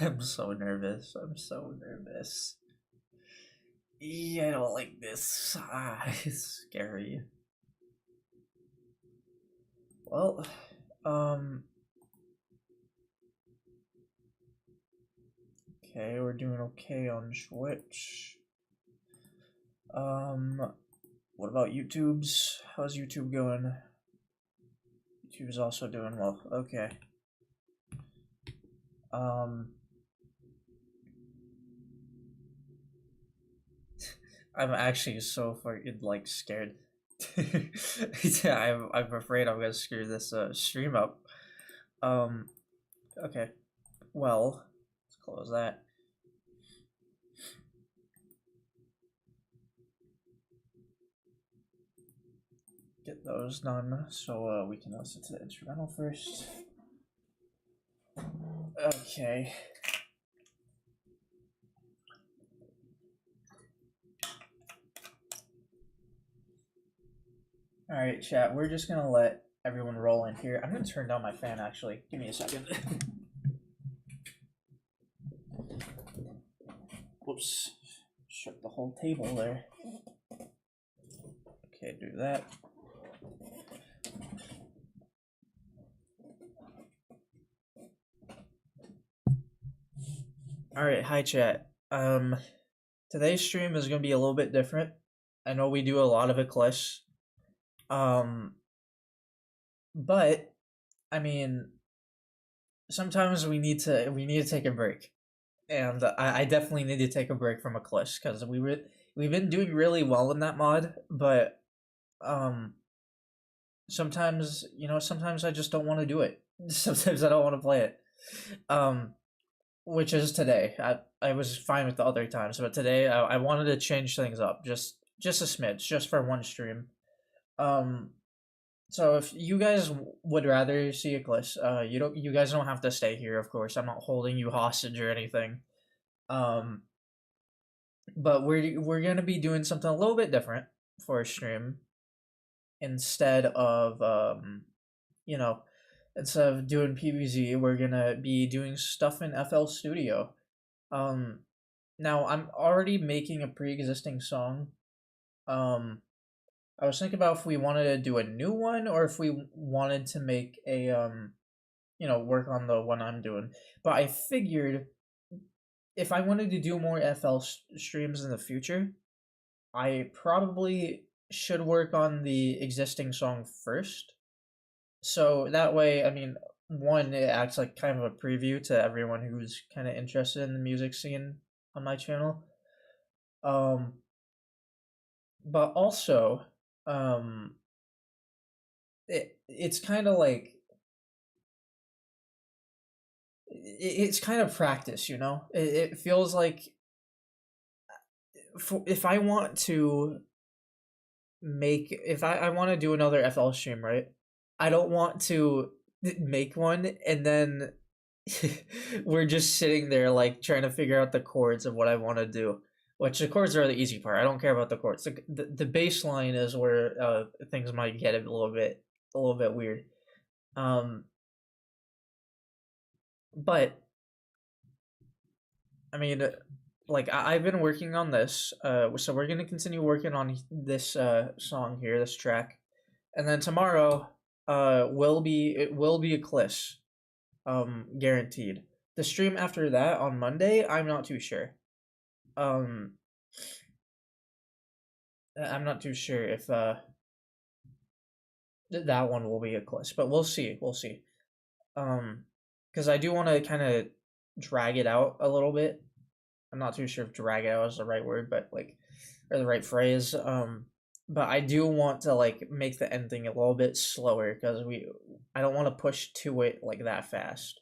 I'm so nervous. I'm so nervous. I don't like this. It's scary. Well, um, okay, we're doing okay on Twitch. What about YouTube's? How's YouTube going? YouTube's also doing well. Okay. Um, I'm actually so fucking like scared. Yeah, I'm afraid I'm gonna screw this stream up. Um, okay. Well, let's close that. Get those done so we can listen to the instrumental first. Okay. Alright, chat, we're just gonna let everyone roll in here. I'm gonna turn down my fan actually. Give me a second. Whoops. Shook the whole table there. Okay, do that. Alright, hi chat. Today's stream is gonna be a little bit different. I know we do a lot of Eclipse. But I mean, sometimes we need to take a break, and I definitely need to take a break from Eclipse because we've been doing really well in that mod, but um, sometimes sometimes I just don't want to do it. Sometimes I don't want to play it. Which is today. I was fine with the other times, but today I wanted to change things up just a smidge, just for one stream. Um, So if you guys would rather see Eclipse, you guys don't have to stay here, of course. I'm not holding you hostage or anything. Um, but we're gonna be doing something a little bit different for a stream instead of you know, instead of doing PvZ, we're gonna be doing stuff in FL Studio. Um, Now I'm already making a pre-existing song. Um, I was thinking about if we wanted to do a new one or if we wanted to make a work on the one I'm doing. But I figured if I wanted to do more FL streams in the future, I probably should work on the existing song first. So that way, I mean, one, it acts like kind of a preview to everyone who's kind of interested in the music scene on my channel. Um, but also, um, it's kind of like it's kind of practice, you know. It feels like if I want to if I want to do another FL stream, right? I don't want to make one and then we're just sitting there like trying to figure out the chords of what I want to do. Which the chords are the easy part. I don't care about the chords. The bass line is where things might get a little bit weird. Um, but I mean, like I've been working on this. So we're gonna continue working on this song here, this track, and then tomorrow, it will be Eclipse, guaranteed. The stream after that on Monday, I'm not too sure. Um, I'm not too sure if that one will be Eclipse, but we'll see. We'll see. Because I do want to kind of drag it out a little bit. I'm not too sure if drag it out is the right word, but like, or the right phrase. But I do want to like make the ending a little bit slower because I don't want to push to it like that fast.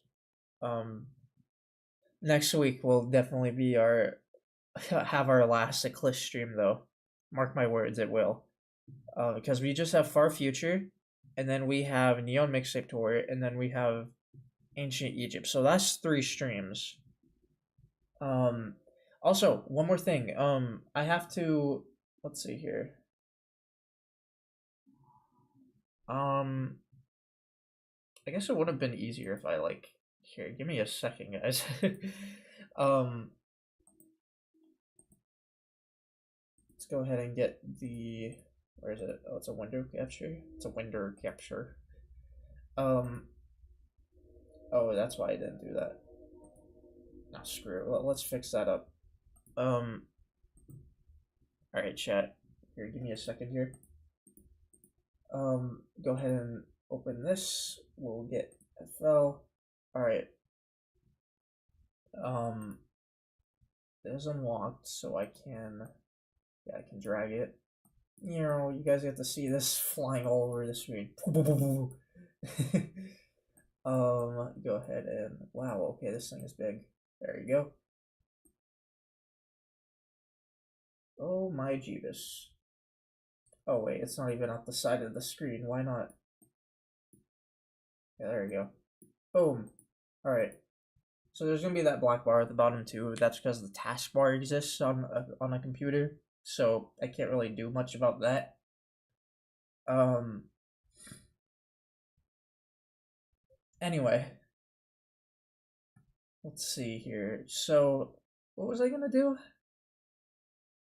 Next week will definitely be our have our last Eclipse stream though. Mark my words, it will. Because we just have Far Future, and then we have Neon Mixtape Tour, and then we have Ancient Egypt. So that's 3 streams. Also, one more thing. I have to. Let's see here. I guess it would have been easier if I like Here, give me a second, guys. Let's go ahead and get the. Where is it? Oh, it's a window capture. It's a window capture. Oh, that's why I didn't do that. Nah, screw it. Let's fix that up. All right, chat. Here, give me a second here. Go ahead and open this. We'll get FL. All right. It is unlocked, so I can. Yeah, I can drag it. You know, you guys get to see this flying all over the screen. Go ahead and wow. Okay, this thing is big. There you go. Oh my Jeebus. Oh wait, it's not even at the side of the screen. Why not? Yeah, there you go. Boom. Alright. So there's gonna be that black bar at the bottom too. That's because the taskbar exists on a computer. So I can't really do much about that. Anyway. Let's see here. So what was I gonna do?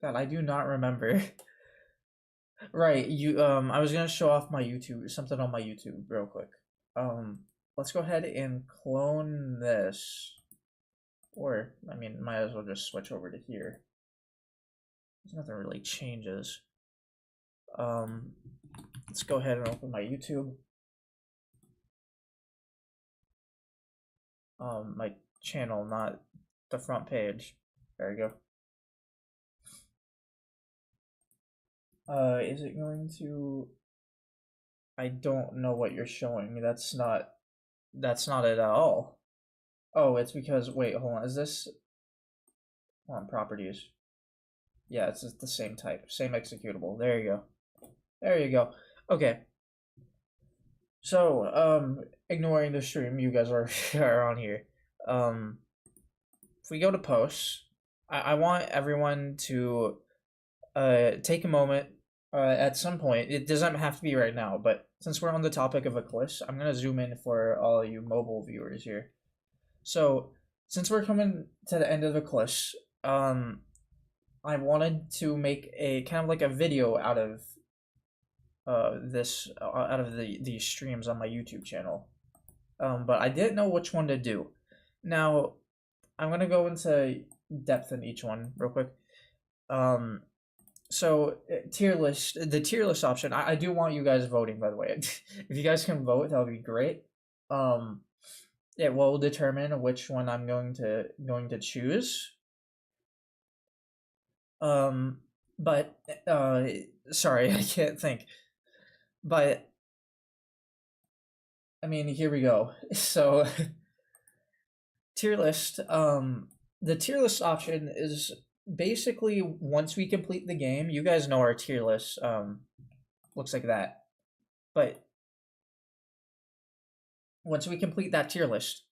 God, I do not remember. Right, I was gonna show off my YouTube, something on my YouTube real quick. Let's go ahead and clone this. Or, I mean, might as well just switch over to here. There's nothing really changes. Let's go ahead and open my YouTube. My channel, not the front page. There we go. Is it going to... I don't know what you're showing me. That's not it at all. Oh, it's because, wait, hold on, is this... Hold on, properties. Yeah, it's the same type, same executable. There you go. There you go. Okay. So, ignoring the stream, you guys are on here. If we go to posts, I want everyone to take a moment at some point. It doesn't have to be right now, but since we're on the topic of Eclipse, I'm gonna zoom in for all you mobile viewers here. So, since we're coming to the end of Eclipse, I wanted to make a kind of like a video out of these streams on my YouTube channel. But I didn't know which one to do. Now, I'm gonna go into depth in each one real quick. So tier list, the tier list option. I do want you guys voting, by the way. If you guys can vote, that would be great. It will determine which one I'm going to choose. But sorry, I can't think. But I mean, here we go. So tier list. The tier list option is basically once we complete the game. You guys know our tier list. Looks like that. But once we complete that tier list,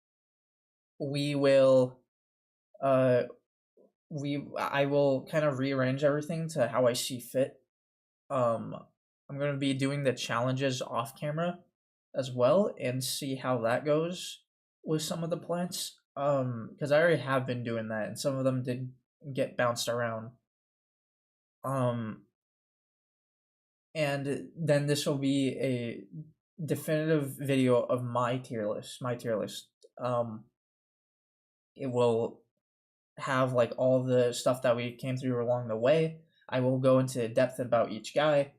we will I will kind of rearrange everything to how I see fit. I'm going to be doing the challenges off camera as well and see how that goes with some of the plants. Because I already have been doing that and some of them did get bounced around. And then this will be a definitive video of my tier list. It will have like all the stuff that we came through along the way. I will go into depth about each guy.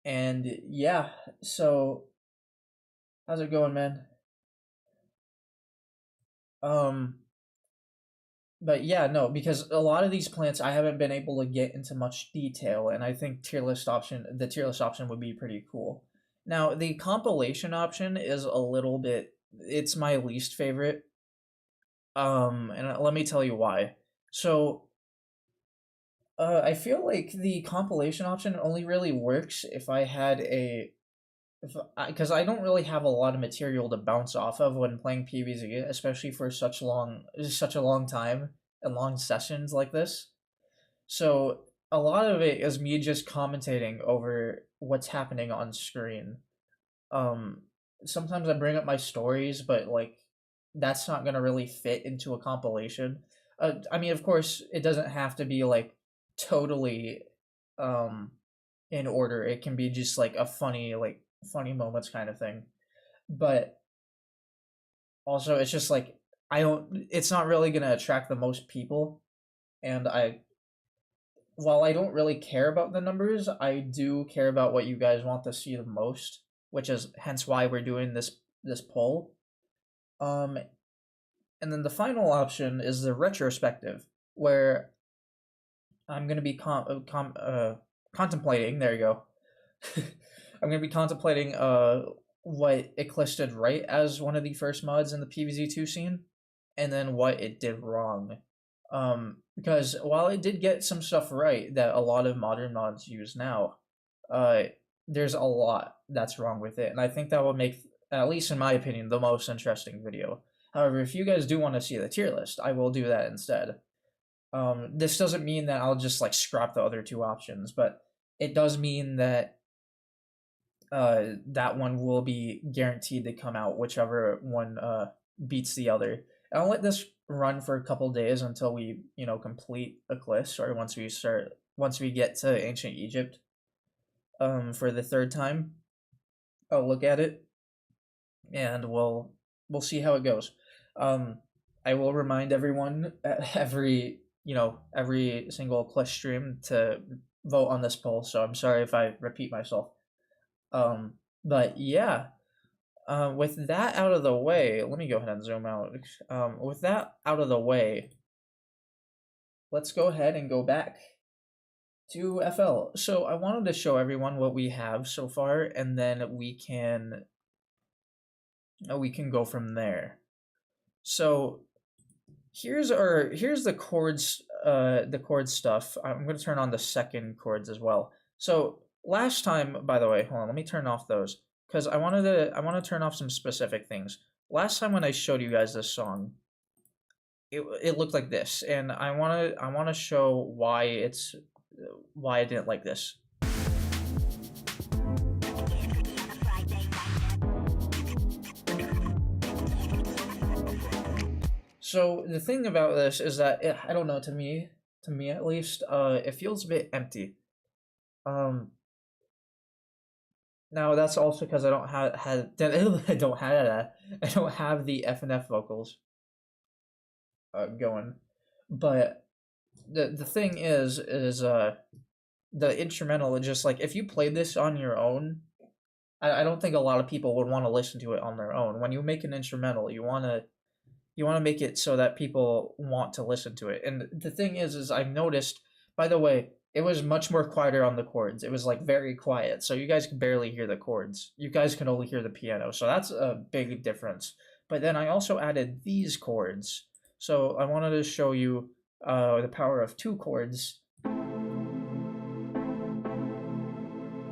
And yeah, so how's it going, man? But yeah, no, because a lot of these plants I haven't been able to get into much detail, and I think the tier list option would be pretty cool. Now, the compilation option is a little bit, it's my least favorite. And let me tell you why. So, I feel like the compilation option only really works if I had because I don't really have a lot of material to bounce off of when playing PvZ, especially for such a long time and long sessions like this. So a lot of it is me just commentating over what's happening on screen. sometimes I bring up my stories, but like that's not gonna really fit into a compilation. I mean, of course, it doesn't have to be like totally um in order. It can be just like a funny moments kind of thing. But also, it's just like I don't. It's not really gonna attract the most people, and I while I don't really care about the numbers, I do care about what you guys want to see the most, which is hence why we're doing this poll. Um, and then the final option is the retrospective, where I'm gonna be contemplating. There you go. I'm gonna be contemplating what it listed right as one of the first mods in the PvZ2 scene, and then what it did wrong. Because while it did get some stuff right that a lot of modern mods use now, uh, there's a lot that's wrong with it, and I think that will make, at least in my opinion, the most interesting video. However, if you guys do want to see the tier list, I will do that instead. This doesn't mean that I'll just like scrap the other two options, but it does mean that that one will be guaranteed to come out, whichever one beats the other. And I'll let this run for a couple days until we, complete Eclipse, or once we get to ancient Egypt for the third time. I'll look at it and we'll see how it goes. I will remind everyone at every single Eclipse stream to vote on this poll, so I'm sorry if I repeat myself. But yeah, with that out of the way, let me go ahead and zoom out. With that out of the way, let's go ahead and go back to FL. So I wanted to show everyone what we have so far, and then we can go from there. So here's the chords, the chord stuff. I'm going to turn on the second chords as well. So last time, by the way, hold on, let me turn off those because I want to turn off some specific things. Last time when I showed you guys this song, it looked like this, and I want to show why I didn't like this. So the thing about this is that I don't know, to me at least, it feels a bit empty. Now that's also because I don't have I don't have the FNF vocals going, but the thing is the instrumental is just like, if you play this on your own, I don't think a lot of people would want to listen to it on their own. When you make an instrumental, you want to make it so that people want to listen to it. And the thing is I've noticed, by the way, it was much more quieter on the chords. It was like very quiet, so you guys could barely hear the chords. You guys can only hear the piano, so that's a big difference. But then I also added these chords. So I wanted to show you the power of two chords.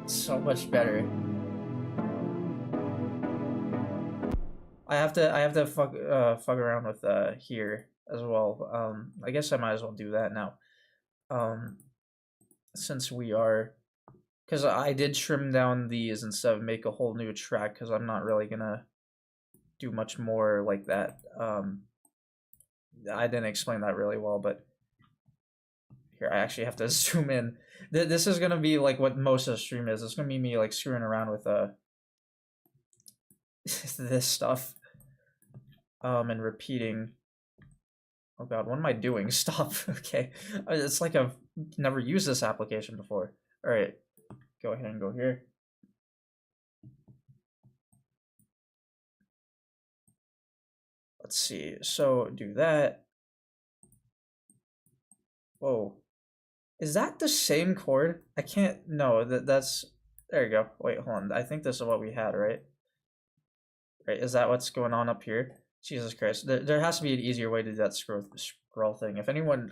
So much better. I have to fuck around with here as well. I guess I might as well do that now. Since we are, because I did trim down these instead of make a whole new track, because I'm not really gonna do much more like that. I didn't explain that really well, but here I actually have to zoom in. This is gonna be like what most of the stream is. It's gonna be me like screwing around with this stuff and repeating. Oh god, what am I doing? Stop. Okay, it's like I've never used this application before. All right, go ahead and go here. Let's see. So do that. Whoa, is that the same chord? I can't. No, that's. There you go. Wait, hold on. I think this is what we had, right? Right? Is that what's going on up here? Jesus Christ! There has to be an easier way to do that scroll thing. If anyone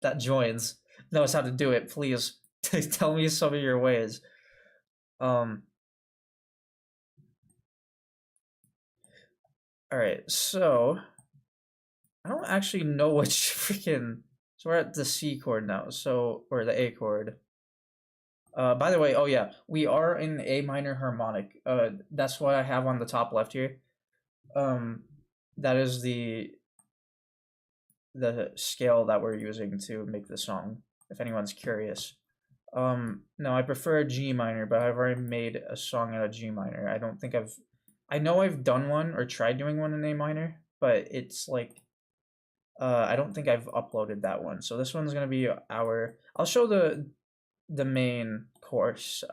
that joins knows how to do it, please tell me some of your ways. All right, so I don't actually know which freaking. So we're at the C chord now. So, or the A chord. By the way, oh yeah, we are in A minor harmonic. That's what I have on the top left here. Um, that is the scale that we're using to make the song, if anyone's curious. No, I prefer a G minor, but I've already made a song in a G minor. I know I've done one or tried doing one in A minor, but it's like, I don't think I've uploaded that one. So this one's gonna be I'll show the main course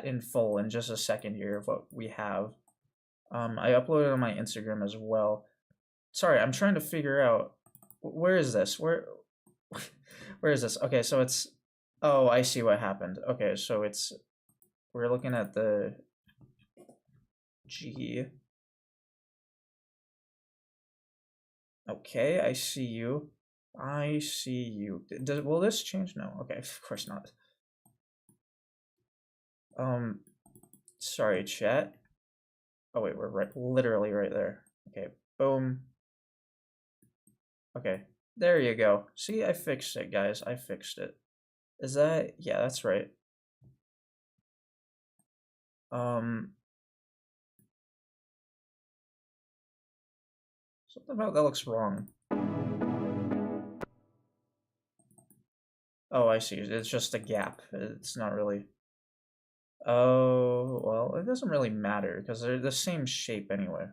in full in just a second here of what we have. I uploaded on my Instagram as well. Sorry, I'm trying to figure out where is this? Where is this? Okay, so it's oh, I see what happened. Okay, so we're looking at the G. Okay, I see you. I see you. Will this change? No. Okay, of course not. Sorry, chat. Oh wait, we're literally right there. Okay, boom. Okay, there you go. See, I fixed it, guys. I fixed it. Is that? Yeah, that's right. Something about that looks wrong. Oh, I see. It's just a gap. It's not really. Oh, well, it doesn't really matter because they're the same shape anyway.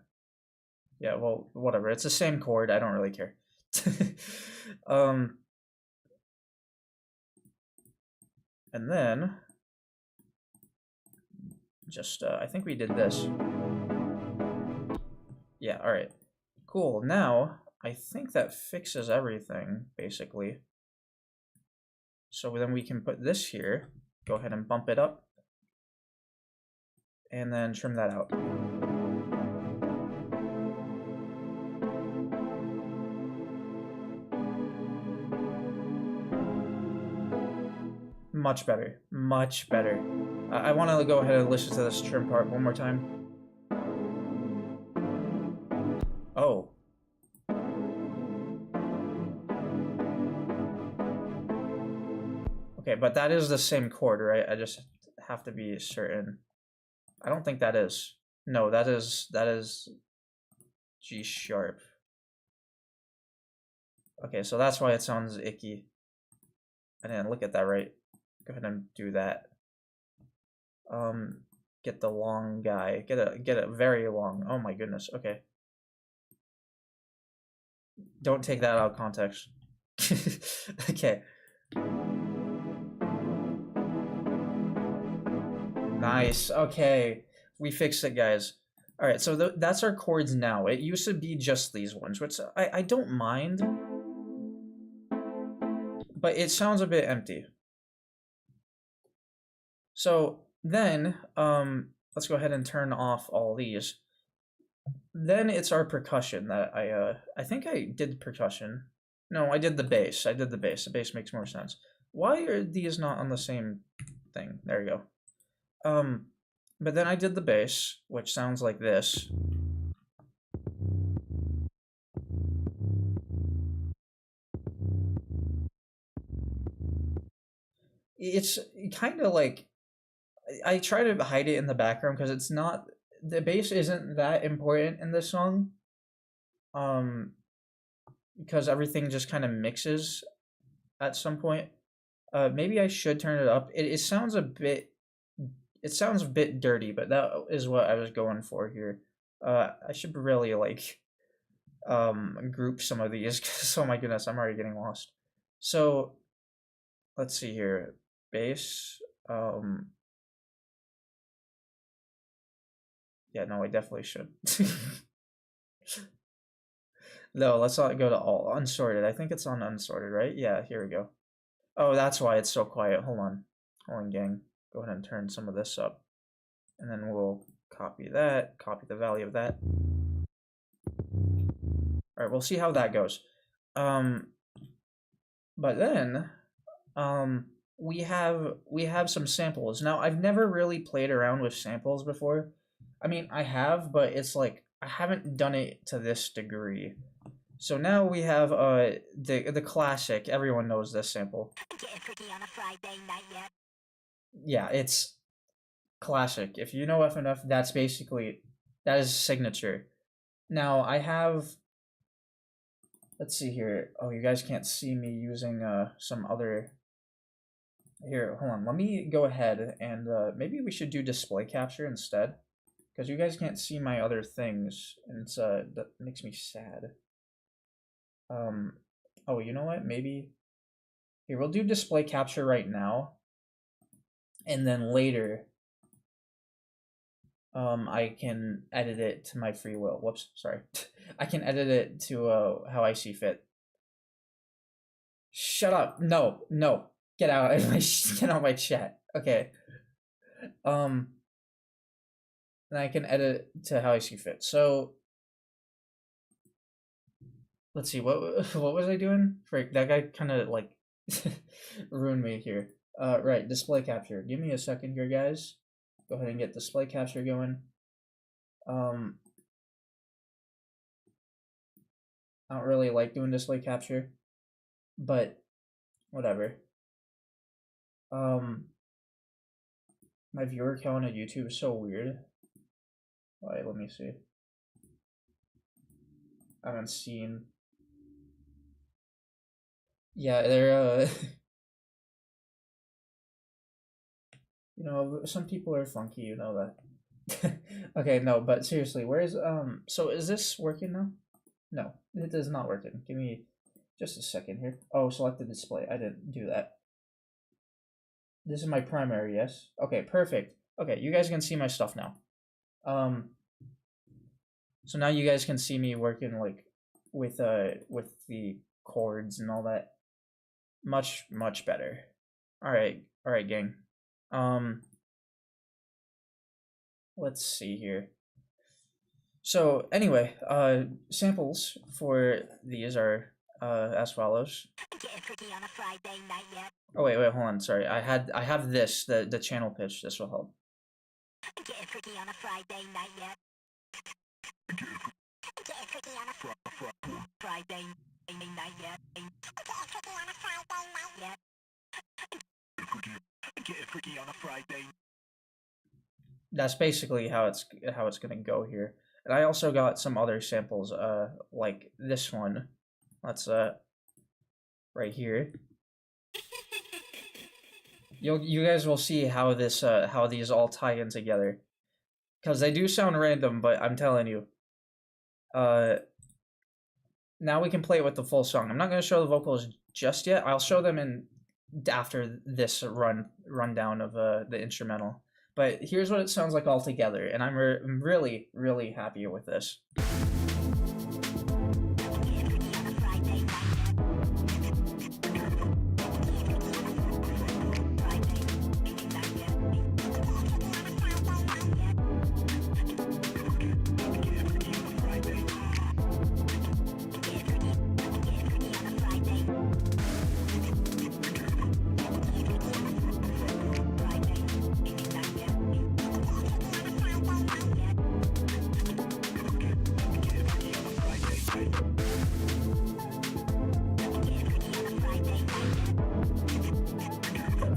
Yeah, well, whatever. It's the same chord. I don't really care. um, and then just I think we did this. Yeah, all right. Cool. Now, I think that fixes everything basically. So then we can put this here. Go ahead and bump it up. And then trim that out. Much better. Much better. I want to go ahead and listen to this trim part one more time. Oh. Okay, but that is the same chord, right? I just have to be certain. I don't think that is. No, that is G sharp. Okay, so that's why it sounds icky. I didn't look at that right. Go ahead and do that. Get the long guy. Get it very long. Oh my goodness. Okay. Don't take that out of context. Okay. Nice. Okay. We fixed it, guys. All right, so that's our chords now. It used to be just these ones, which I don't mind, but it sounds a bit empty. So then, let's go ahead and turn off all these. Then it's our percussion that I think I did percussion. No, I did the bass. I did the bass. The bass makes more sense. Why are these not on the same thing? There you go. But then I did the bass, which sounds like this. It's kind of like I try to hide it in the background because it's not the bass isn't that important in this song. Because everything just kind of mixes at some point. Maybe I should turn it up. It sounds a bit dirty, but that is what I was going for here. I should really like group some of these because oh my goodness, I'm already getting lost. So let's see here. Bass. Yeah, no, I definitely should. No, let's not go to all unsorted. I think it's on unsorted, right? Yeah, here we go. Oh, that's why it's so quiet. Hold on, gang. Go ahead and turn some of this up, and then we'll copy that. Copy the value of that. All right, we'll see how that goes. But then, we have some samples. Now, I've never really played around with samples before. I mean, I have, but it's like I haven't done it to this degree. So now we have the classic. Everyone knows this sample. Yeah, it's classic. If you know FNF, that's basically that is signature. Now I have, let's see here. Oh, you guys can't see me using some other. Here, hold on. Let me go ahead and maybe we should do display capture instead, because you guys can't see my other things, and it's that makes me sad. Oh, you know what? Maybe here we'll do display capture right now, and then later I can edit it to my free will. Whoops, sorry. I can edit it to how I see fit. Shut up. No, no. Get out of my get out of my chat. Okay. And I can edit it to how I see fit. So let's see, what was I doing? Frick, that guy kind of like ruined me here. Right, display capture. Give me a second here, guys. Go ahead and get display capture going. I don't really like doing display capture, but whatever. My viewer count on YouTube is so weird. Alright, let me see. I haven't seen. Yeah, they're you know, some people are funky, you know that. Okay, no, but seriously, where's so is this working now? No, it is not working. Give me just a second here. Oh, select the display. I didn't do that. This is my primary, yes? Okay, perfect. Okay, you guys can see my stuff now. So now you guys can see me working like with the chords and all that. Much better. All right, gang. Let's see here. So anyway, samples for these are as follows. Oh wait, hold on. Sorry, I have this the channel pitch. This will help. That's basically how it's gonna go here. And I also got some other samples, like this one. That's right here. You guys will see how this how these all tie in together, because they do sound random, but I'm telling you. Now we can play it with the full song. I'm not gonna show the vocals just yet. I'll show them in after this rundown of the instrumental. But here's what it sounds like all together, and I'm really happy with this.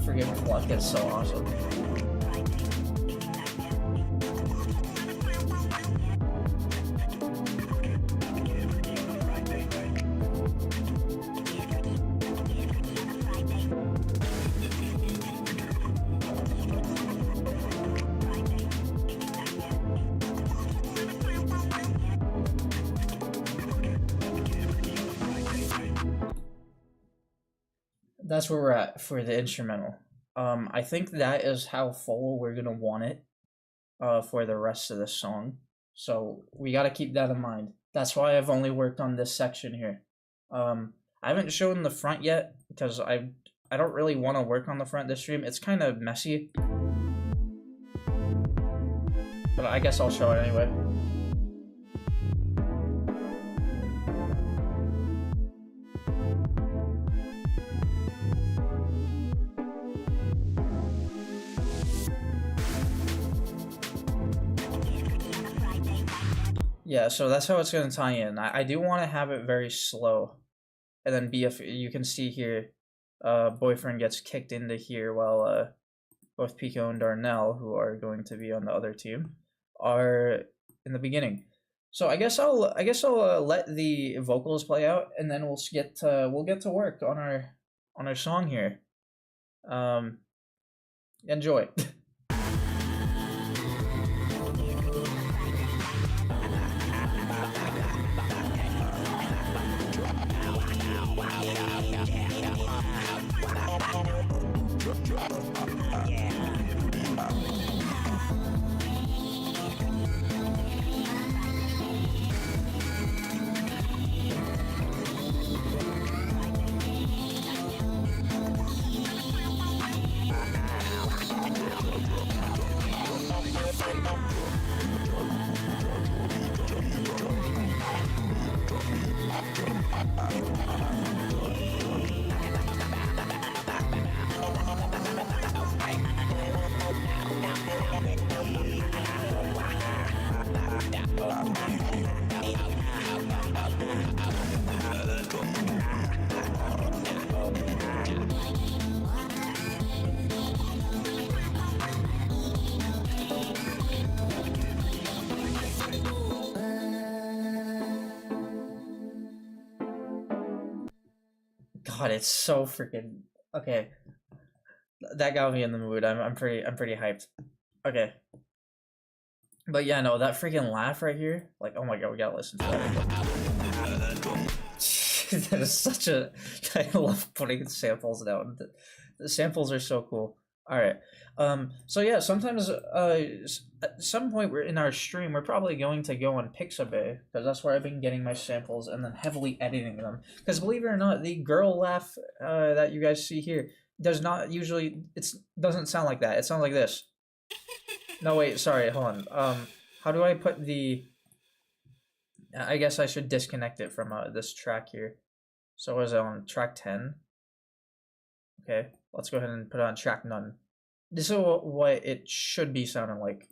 Forgive Pluck, it's so awesome. That's where we're at for the instrumental. I think that is how full we're gonna want it for the rest of the song. So we gotta keep that in mind. That's why I've only worked on this section here. I haven't shown the front yet because I don't really want to work on the front this stream. It's kind of messy, but I guess I'll show it anyway. Yeah, so that's how it's going to tie in. I do want to have it very slow. And then you can see here, boyfriend gets kicked into here while both Pico and Darnell, who are going to be on the other team, are in the beginning. So I guess I'll let the vocals play out, and then we'll get to work on our song here. Enjoy. God, it's so freaking okay. That got me in the mood. I'm pretty hyped. Okay. But yeah, no, that freaking laugh right here, like, oh my god, we gotta listen to that. That is such a. I love putting samples down. The samples are so cool. All right. So yeah, sometimes at some point we're in our stream, we're probably going to go on Pixabay because that's where I've been getting my samples and then heavily editing them. Because believe it or not, the girl laugh that you guys see here does not usually. Doesn't sound like that. It sounds like this. No, wait, sorry, hold on. How do I put the... I guess I should disconnect it from this track here. So was it on track 10? Okay, let's go ahead and put it on track none. This is what it should be sounding like.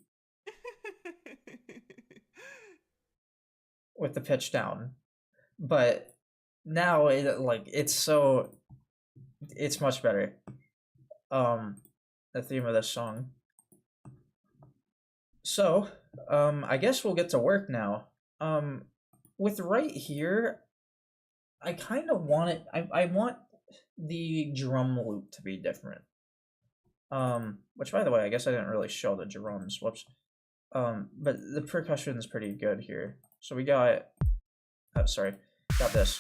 With the pitch down. But now, it's much better. The theme of this song. So, I guess we'll get to work now. With right here, I kind of want it. I want the drum loop to be different. Which, by the way, I guess I didn't really show the drums. Whoops. But the percussion is pretty good here. So we got. Oh, sorry. Got this.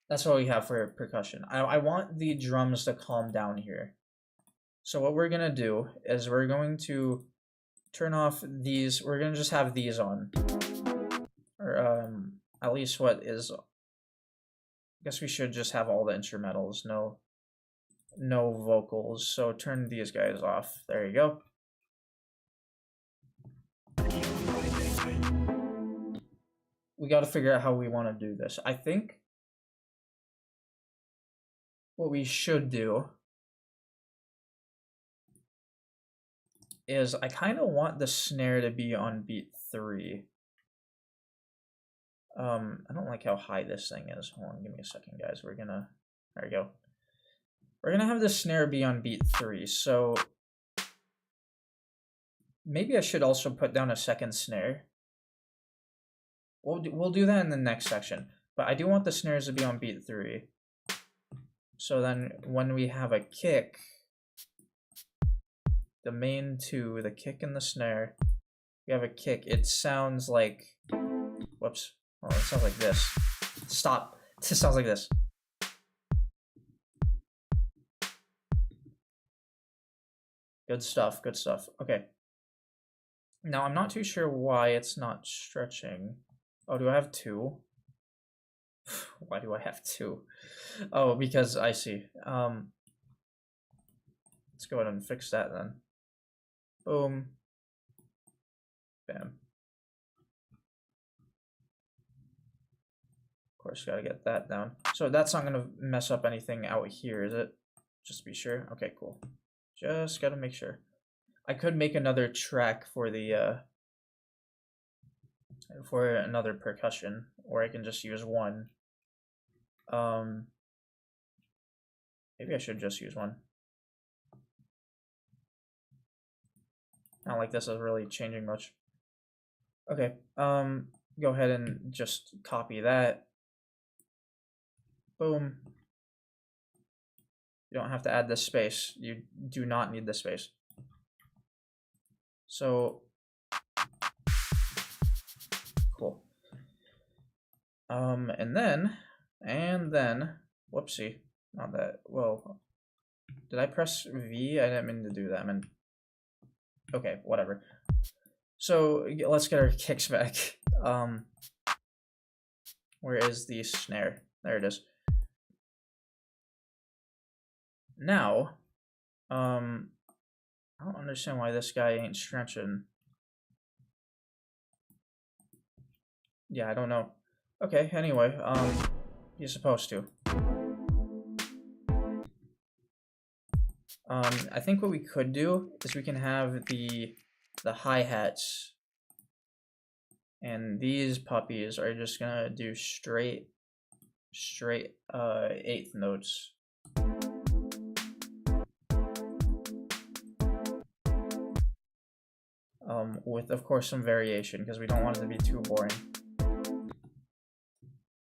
That's what we have for percussion. I want the drums to calm down here. So what we're going to do is we're going to turn off these. We're going to just have these on. Or at least what is... I guess we should just have all the instrumentals. No vocals. So turn these guys off. There you go. We got to figure out how we want to do this. I think what we should do is I kind of want the snare to be on beat 3. I don't like how high this thing is. Hold on, give me a second, guys. There we go. We're gonna have the snare be on beat 3, so maybe I should also put down a second snare. We'll do that in the next section, but I do want the snares to be on beat 3. So then when we have a kick, the main 2, the kick and the snare, we have a kick, it sounds like, whoops, oh, it sounds like this. Stop, it sounds like this. Good stuff, good stuff. Okay. Now I'm not too sure why it's not stretching. Oh, do I have 2? Why do I have 2? Oh, because I see. Let's go ahead and fix that then. Boom. Bam. Of course, gotta get that down. So that's not gonna mess up anything out here, is it? Just to be sure. Okay, cool. Just gotta make sure. I could make another track for the for another percussion, or I can just use one. Maybe I should just use one. Not like this is really changing much. Okay, go ahead and just copy that. Boom. You don't have to add this space. You do not need this space. So, cool. And then, whoopsie, not that, well, did I press V? I didn't mean to do that, I meant, okay, whatever. So, let's get our kicks back. Where is the snare? There it is. Now, I don't understand why this guy ain't stretching. Yeah, I don't know. Okay, anyway, he's supposed to. I think what we could do is we can have the hi-hats, and these puppies are just gonna do straight 8th notes. With of course some variation because we don't want it to be too boring.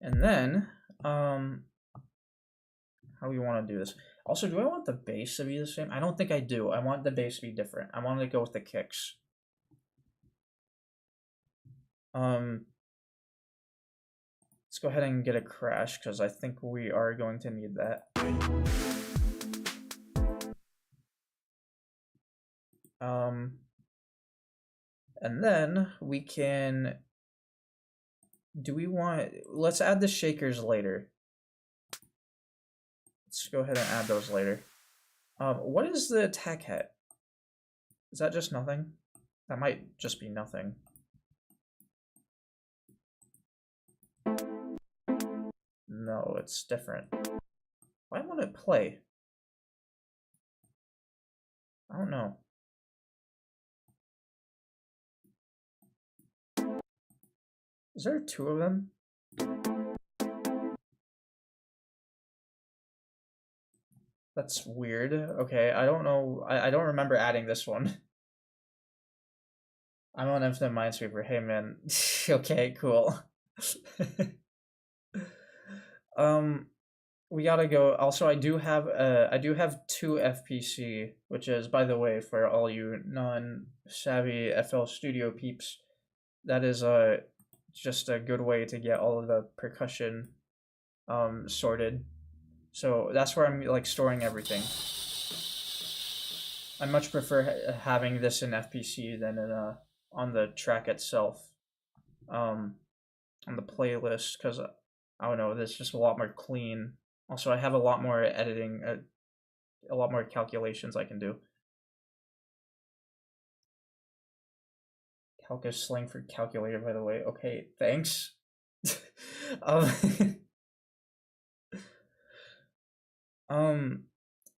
And then, how do we want to do this? Also, do I want the bass to be the same? I don't think I do. I want the bass to be different. I want to go with the kicks. Let's go ahead and get a crash because I think we are going to need that. And then we can, let's add the shakers later. Let's go ahead and add those later. What is the attack hat? Is that just nothing? That might just be nothing. No, it's different. Why won't it play? I don't know. Is there 2 of them? That's weird. Okay, I don't know. I don't remember adding this one. I'm on Infinite Minesweeper. Hey man. Okay, cool. We gotta go. Also, I do have 2 FPC, which is, by the way, for all you non-savvy FL Studio peeps, that is just a good way to get all of the percussion sorted. So that's where I'm like storing everything. I much prefer having this in FPC than in on the track itself, on the playlist, because I don't know, it's just a lot more clean. Also, I have a lot more editing, a lot more calculations I can do. Calcus slang for calculator, by the way. Okay, thanks.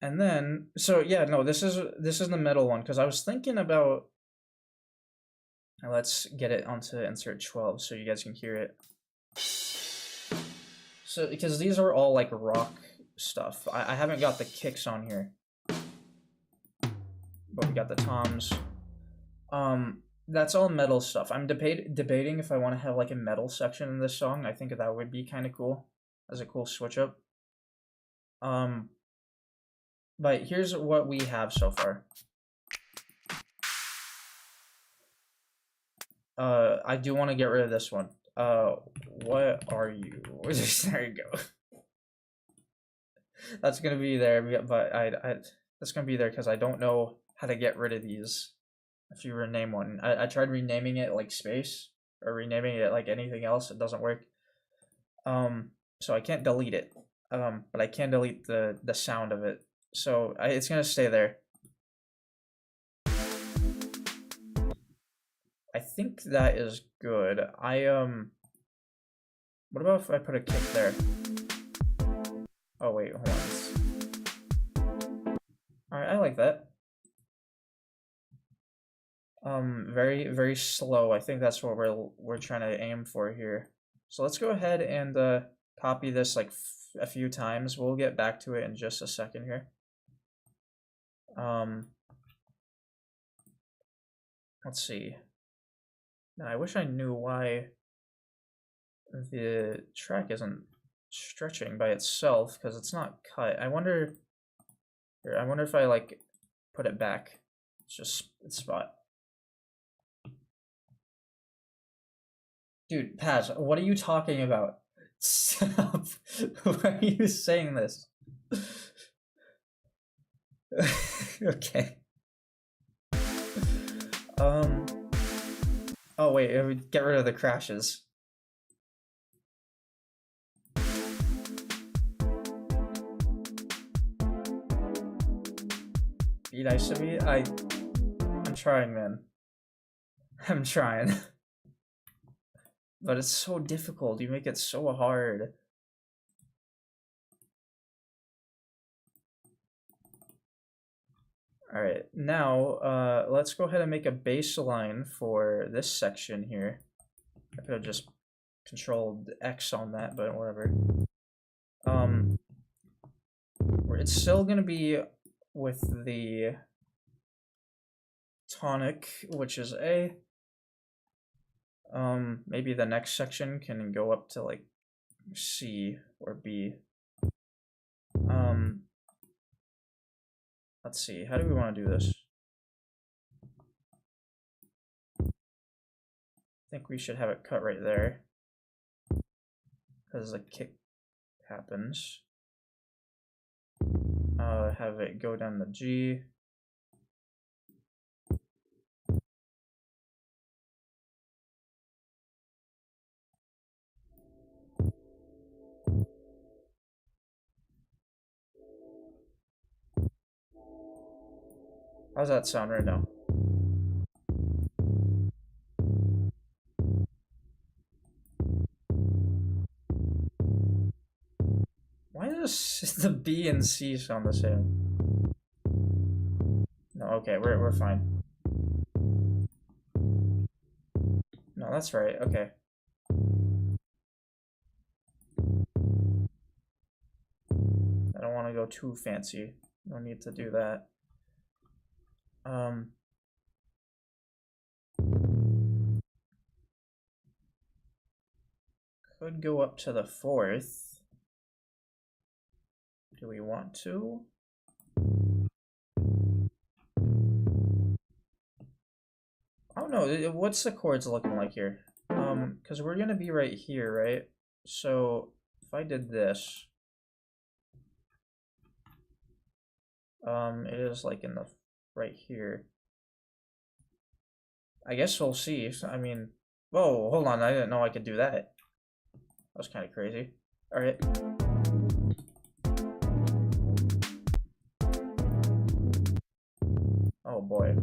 And then, so yeah, no, this is the middle one, because I was thinking about, let's get it onto insert 12 so you guys can hear it. So, because these are all like rock stuff. I haven't got the kicks on here, but we got the toms. That's all metal stuff. I'm debating if I want to have like a metal section in this song. I think that would be kind of cool as a cool switch up. But here's what we have so far. I do want to get rid of this one. What are you? There you go. That's gonna be there, but that's gonna be there because I don't know how to get rid of these. If you rename one, I tried renaming it like space or renaming it like anything else. It doesn't work. So I can't delete it. But I can delete the sound of it. So it's gonna stay there. I think that is good. What about if I put a kick there? Oh wait, hold on. Alright, I like that. very, very slow. I think that's what we're trying to aim for here. So let's go ahead and copy this like a few times. We'll get back to it in just a second here. Let's see. Now I wish I knew why the track isn't stretching by itself, because it's not cut. I wonder if I like put it back. It's just its spot. Dude, Paz, what are you talking about? Stop. Why are you saying this? Okay. Oh wait, it would get rid of the crashes. Be nice to me? I'm trying, man. I'm trying. But it's so difficult. You make it so hard. Alright, now let's go ahead and make a baseline for this section here. I could have just controlled X on that, but whatever. It's still gonna be with the tonic, which is A. Maybe the next section can go up to like C or B. Let's see, how do we want to do this? I think we should have it cut right there, because the kick happens. Have it go down the G. How's that sound right now? Why does the B and C sound the same? No, okay, we're fine. No, that's right, okay. I don't want to go too fancy. No need to do that. Could go up to the 4th. Do we want to? Oh no, what's the chords looking like here? Because we're gonna be right here, right? So if I did this, it is like in the right here. I guess we'll see. I mean, whoa, hold on, I didn't know I could do that. That was kind of crazy. All right. Oh boy.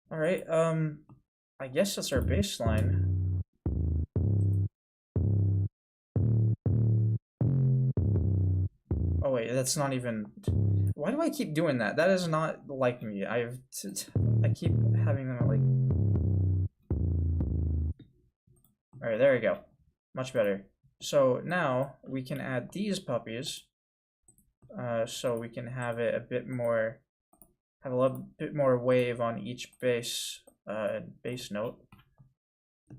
All right. I guess that's our baseline. Oh wait, that's not even. Why do I keep doing that? That is not like me. I keep having that like. All right, there we go. Much better. So now we can add these puppies. So we can have it a bit more, have a little bit more wave on each bass note.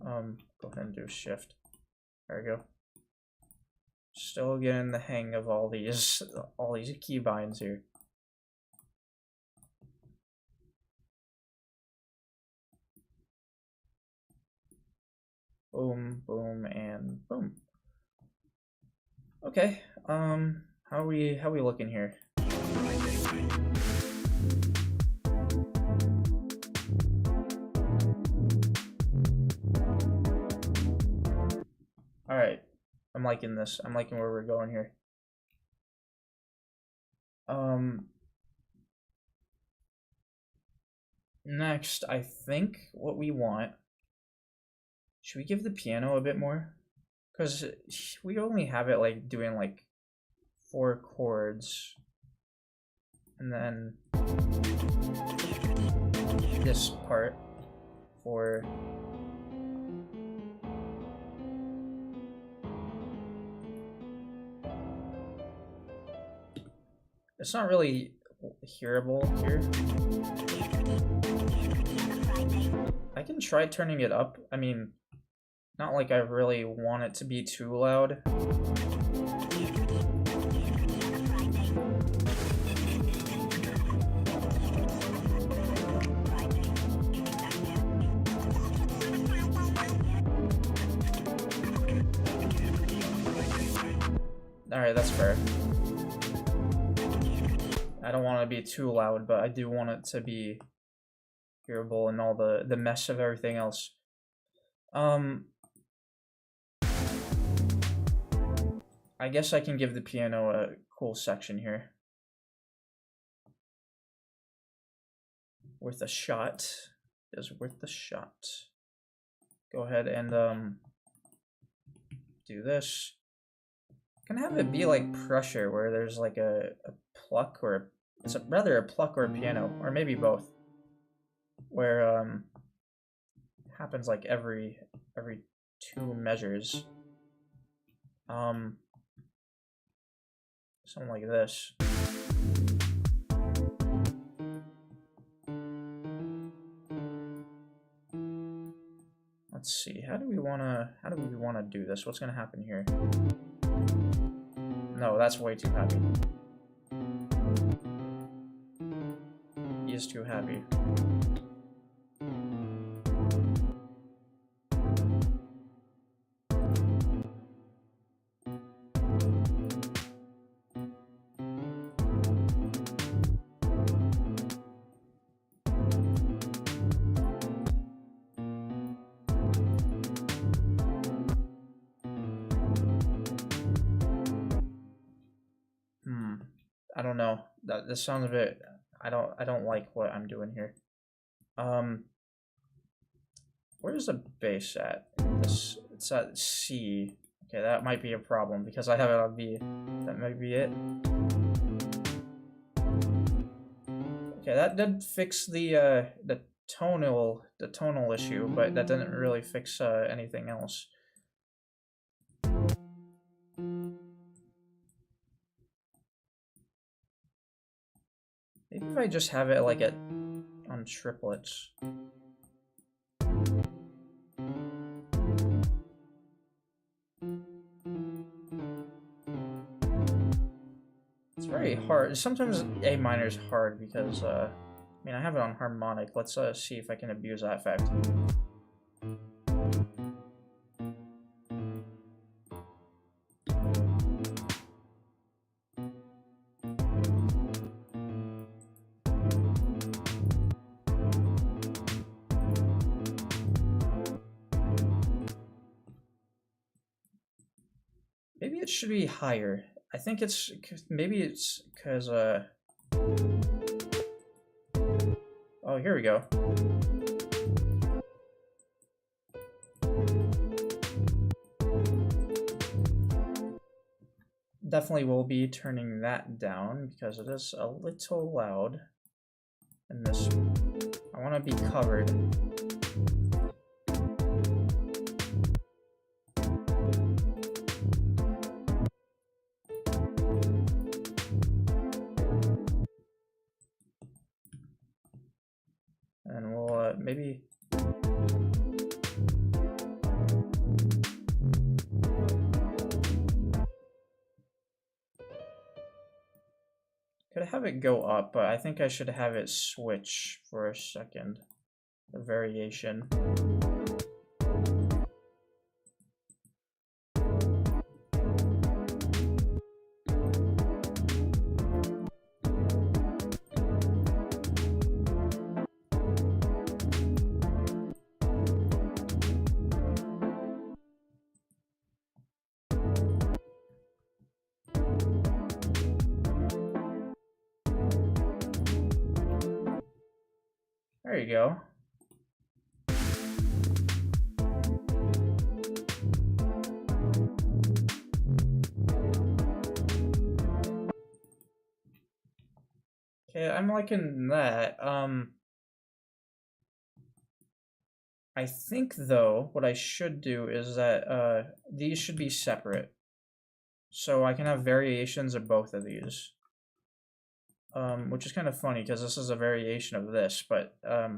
Go ahead and do shift. There we go. Still getting the hang of all these keybinds here. Boom, boom, and boom. Okay. How are we looking here? All right. I'm liking this. I'm liking where we're going here. Next, I think what we want. Should we give the piano a bit more? Because we only have it like doing like 4 chords. And then this part for it's not really hearable here. I can try turning it up. I mean, not like I really want it to be too loud. Alright, that's fair. I don't want to be too loud, but I do want it to be hearable and all the mess of everything else. I guess I can give the piano a cool section here. Worth a shot. Is worth the shot. Go ahead and do this. Can have it be like pressure, where there's like a pluck, or it's rather a pluck or a piano, or maybe both, where it happens like every 2 measures. Something like this. Let's see. How do we wanna do this? What's gonna happen here? No, that's way too happy. He is too happy. I don't know. This sounds a bit. I don't like what I'm doing here. Where's the bass at? It's at C. Okay, that might be a problem because I have it on B. That might be it. Okay, that did fix the tonal issue, but that didn't really fix anything else. Maybe if I just have it like on triplets. It's very hard. Sometimes A minor is hard because I mean, I have it on harmonic. Let's see if I can abuse that effect. Maybe it should be higher. I think it's maybe it's because oh, here we go. Definitely will be turning that down because it is a little loud. And this, I want to be covered. And we'll maybe. Could have it go up, but I think I should have it switch for a second. The variation. There you go. Okay, I'm liking that. I think though, what I should do is that these should be separate. So I can have variations of both of these. Which is kind of funny because this is a variation of this, but I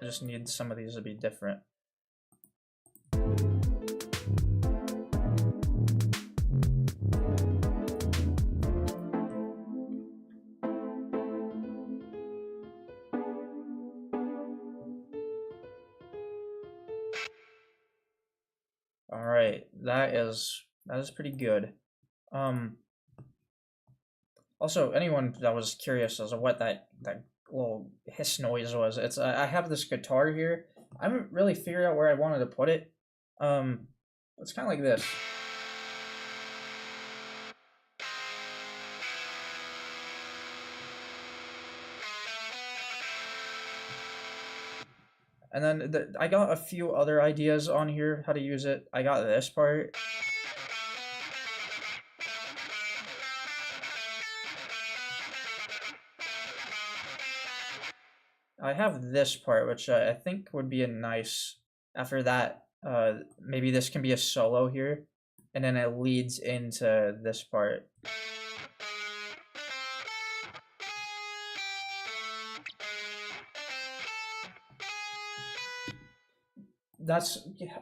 just need some of these to be different. All right, that is pretty good. Also, anyone that was curious as to what that little hiss noise was, it's I have this guitar here. I haven't really figured out where I wanted to put it. It's kind of like this. And then I got a few other ideas on here how to use it. I got this part. I have this part, which I think would be a nice, after that, maybe this can be a solo here, and then it leads into this part.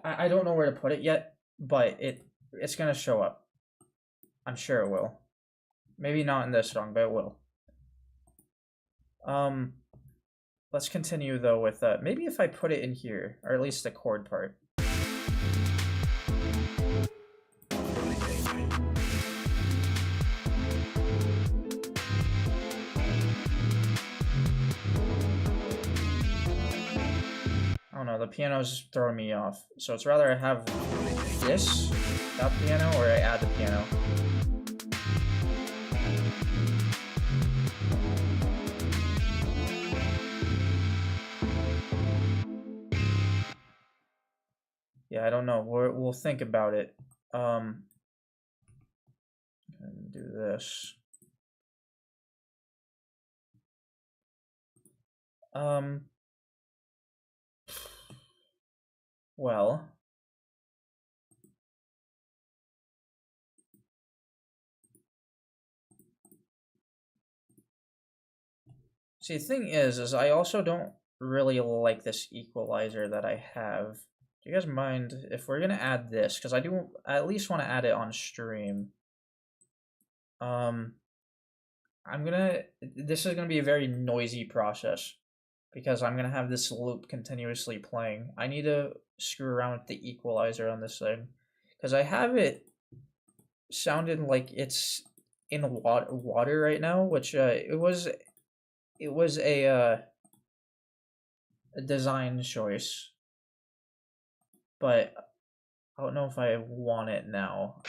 I don't know where to put it yet, but it's gonna show up. I'm sure it will. Maybe not in this song, but it will. Let's continue though with maybe if I put it in here, or at least the chord part. I don't know, the piano's throwing me off. So it's rather I have this, that piano, or I add the piano. Yeah, I don't know. We'll think about it. And do this. Well. See, the thing is I also don't really like this equalizer that I have. Do you guys mind if we're gonna add this? Because I at least want to add it on stream. This is gonna be a very noisy process because I'm gonna have this loop continuously playing. I need to screw around with the equalizer on this thing because I have it sounding like it's in water right now, which it was a design choice, but I don't know if I want it now.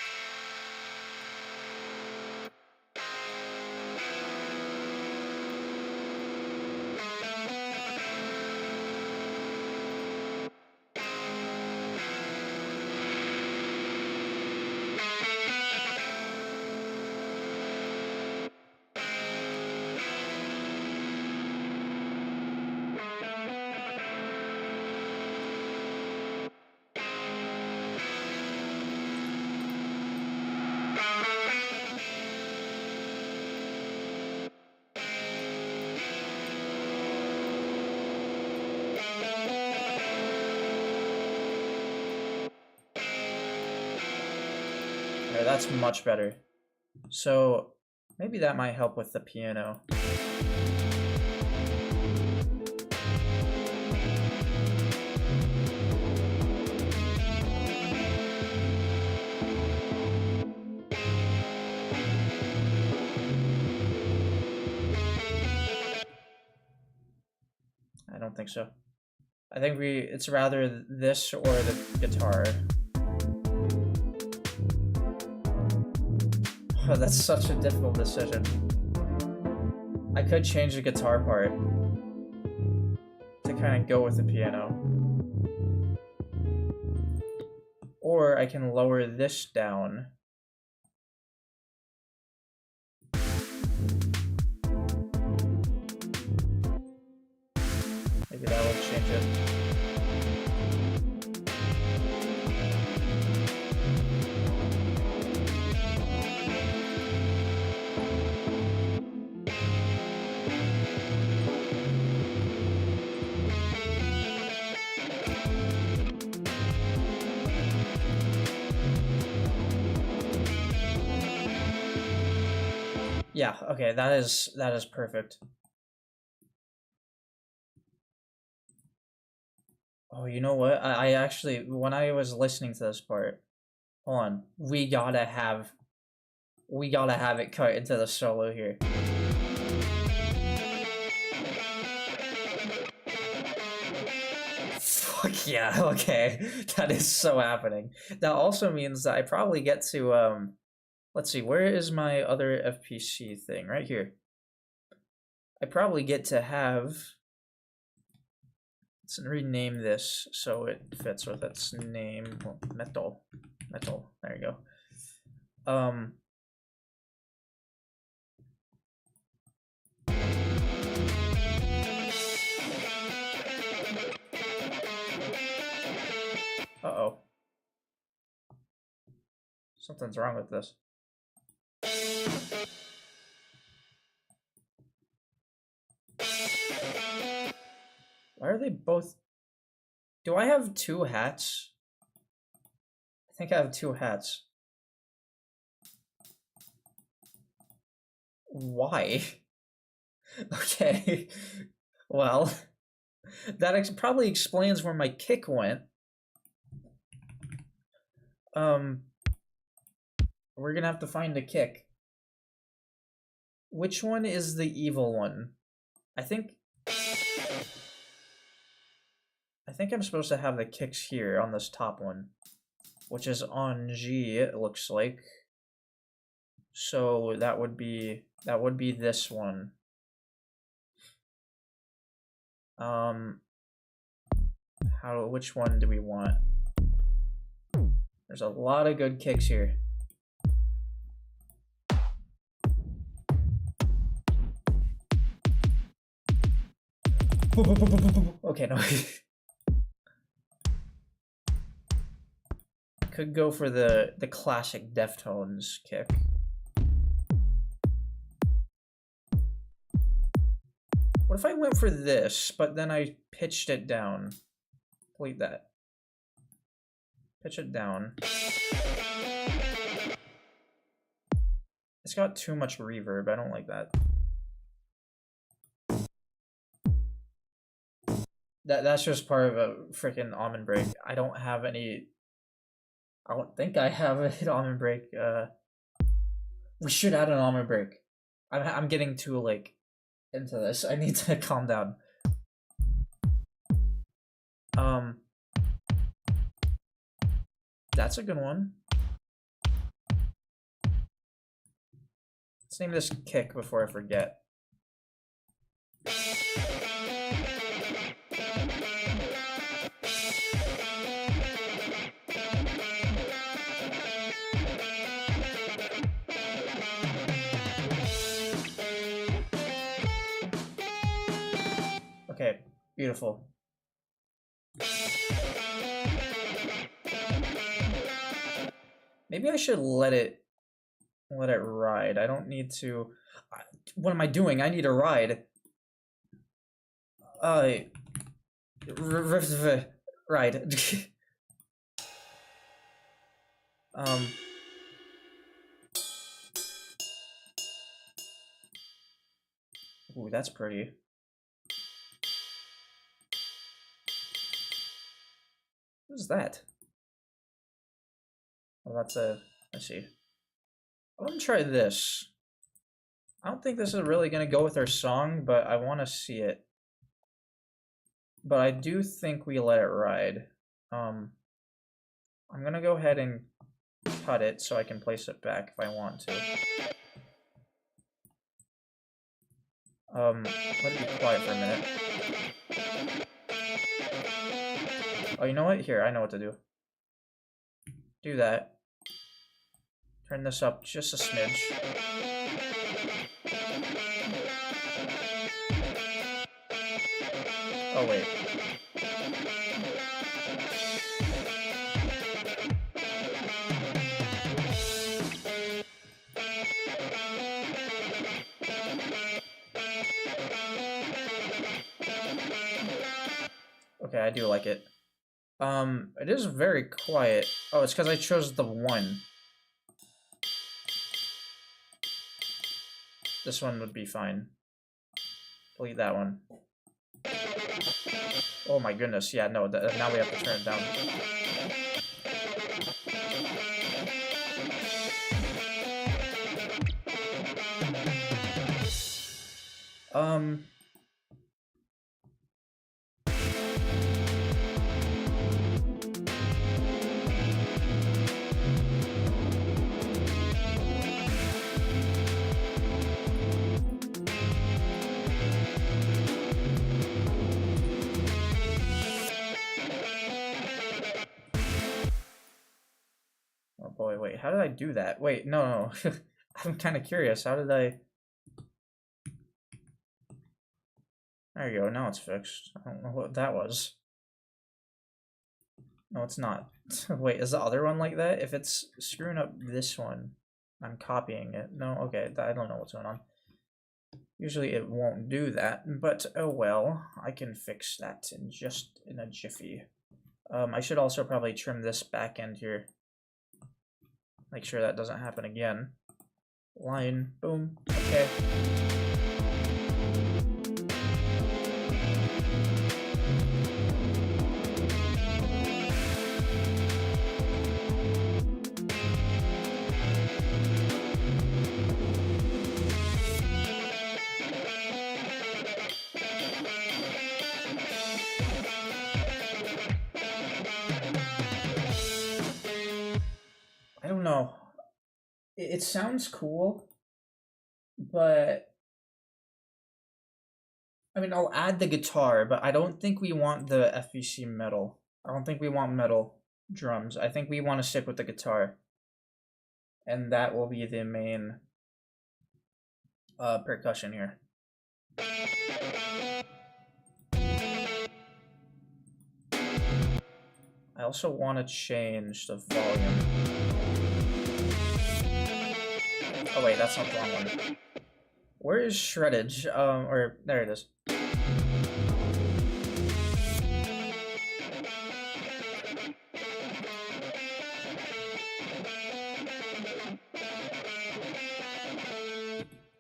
There, that's much better. So maybe that might help with the piano. I don't think so. I think it's rather this or the guitar. Oh, that's such a difficult decision. I could change the guitar part to kind of go with the piano. Or I can lower this down. Maybe that will change it. Yeah, okay, that is perfect. Oh, you know what? I actually, when I was listening to this part, hold on, we gotta have it cut into the solo here. Fuck yeah, okay. That is so happening. That also means that I probably get to, let's see, where is my other FPC thing? Right here. I probably get to have, let's rename this so it fits with its name. Well, metal, there you go. Uh-oh. Something's wrong with this. Why are they both... Do I have two hats? I think I have two hats. Why? Okay. Well, that probably explains where my kick went. We're gonna have to find a kick. Which one is the evil one? I think I'm supposed to have the kicks here on this top one, which is on G, it looks like. So that would be this one. Which one do we want? There's a lot of good kicks here. Okay, no. Could go for the classic Deftones kick. What if I went for this, but then I pitched it down? Delete that. Pitch it down. It's got too much reverb. I don't like that. That's just part of a freaking almond break. I don't have any... I don't think I have an almond break. We should add an almond break. I'm getting too, like, into this. I need to calm down. That's a good one. Let's name this kick before I forget. Okay, beautiful. Maybe I should let it ride. I don't need to... What am I doing? I need a ride. Ride. Ooh, that's pretty. What is that? Oh, that's a... Let's see. I want to try this. I don't think this is really going to go with our song, but I want to see it. But I do think we let it ride. I'm going to go ahead and cut it so I can place it back if I want to. Let it be quiet for a minute. Oh, you know what? Here, I know what to do. Do that. Turn this up just a smidge. Oh, wait. Okay, I do like it. It is very quiet. Oh, it's because I chose the 1. This one would be fine. Delete that one. Oh my goodness, yeah, no, now we have to turn it down. Oh boy, wait, how did I do that? Wait, no. I'm kind of curious, how did I... There you go, now it's fixed. I don't know what that was. No, it's not. Wait, is the other one like that? If it's screwing up this one, I'm copying it. No, okay, I don't know what's going on. Usually it won't do that, but oh well, I can fix that in a jiffy. I should also probably trim this back end here. Make sure that doesn't happen again. Line, boom, okay. I don't know. It sounds cool, but I mean, I'll add the guitar, but I don't think we want the FVC metal. I don't think we want metal drums. I think we want to stick with the guitar. And that will be the main percussion here. I also want to change the volume. Oh wait, that's not the wrong one. Where is shreddage? Or there it is.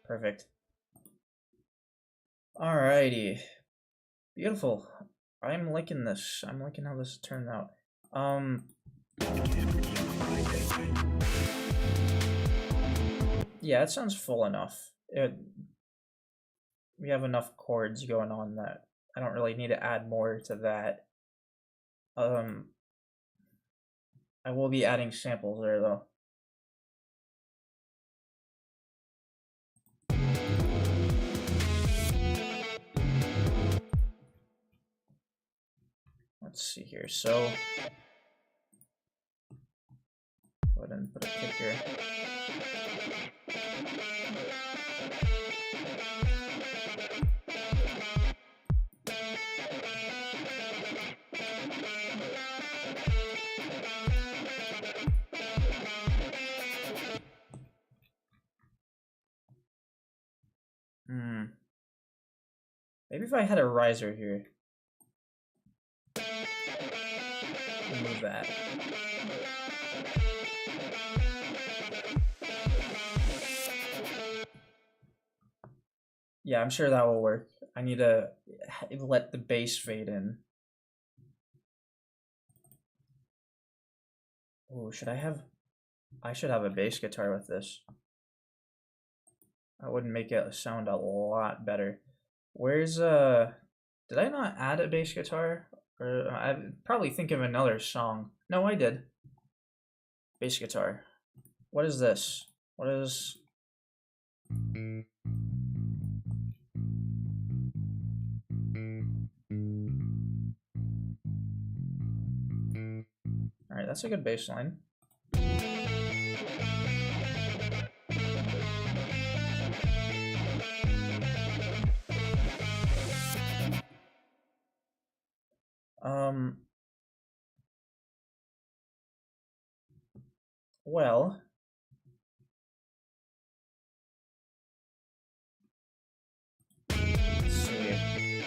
Perfect. Alrighty. Beautiful. I'm liking this. I'm liking how this turned out. Yeah, it sounds full enough. We have enough chords going on that I don't really need to add more to that. I will be adding samples there though. Let's see here. So go ahead and put a kick here. Maybe if I had a riser here. Remove that. Yeah, I'm sure that will work. I need to let the bass fade in. Oh, I should have a bass guitar with this. That would make it sound a lot better. Where's did I not add a bass guitar? Or I probably think of another song. No, I did. Bass guitar. What is this? What is that's a good baseline. Well, let's see.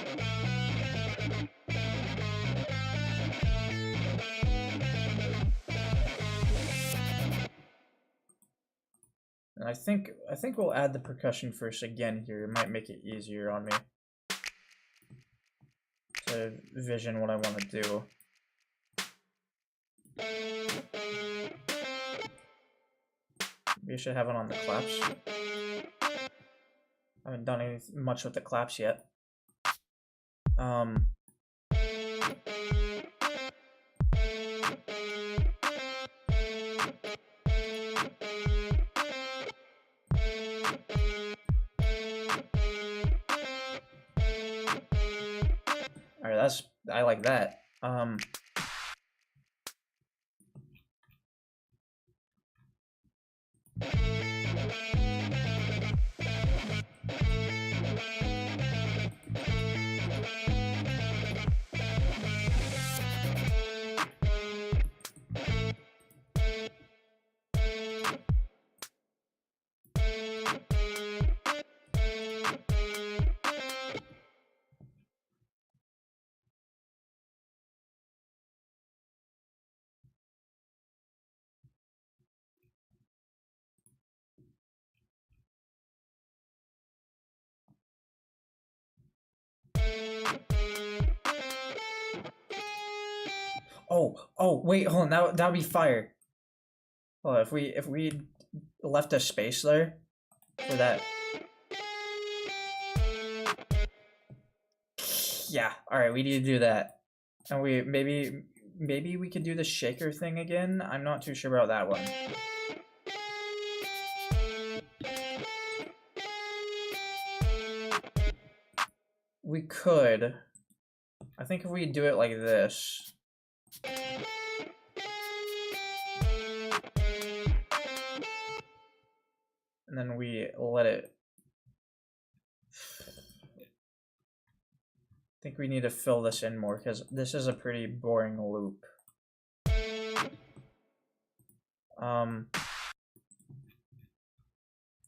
And I think we'll add the percussion first again here. It might make it easier on me to vision what I want to do. We should have it on the claps. I haven't done much with the claps yet. Alright, I like that. Oh, wait, hold on, that would be fire. Well, if we left a space there for that. Yeah, alright, we need to do that. And maybe we could do the shaker thing again? I'm not too sure about that one. We could. I think if we do it like this. And then we let it. I think we need to fill this in more because this is a pretty boring loop. I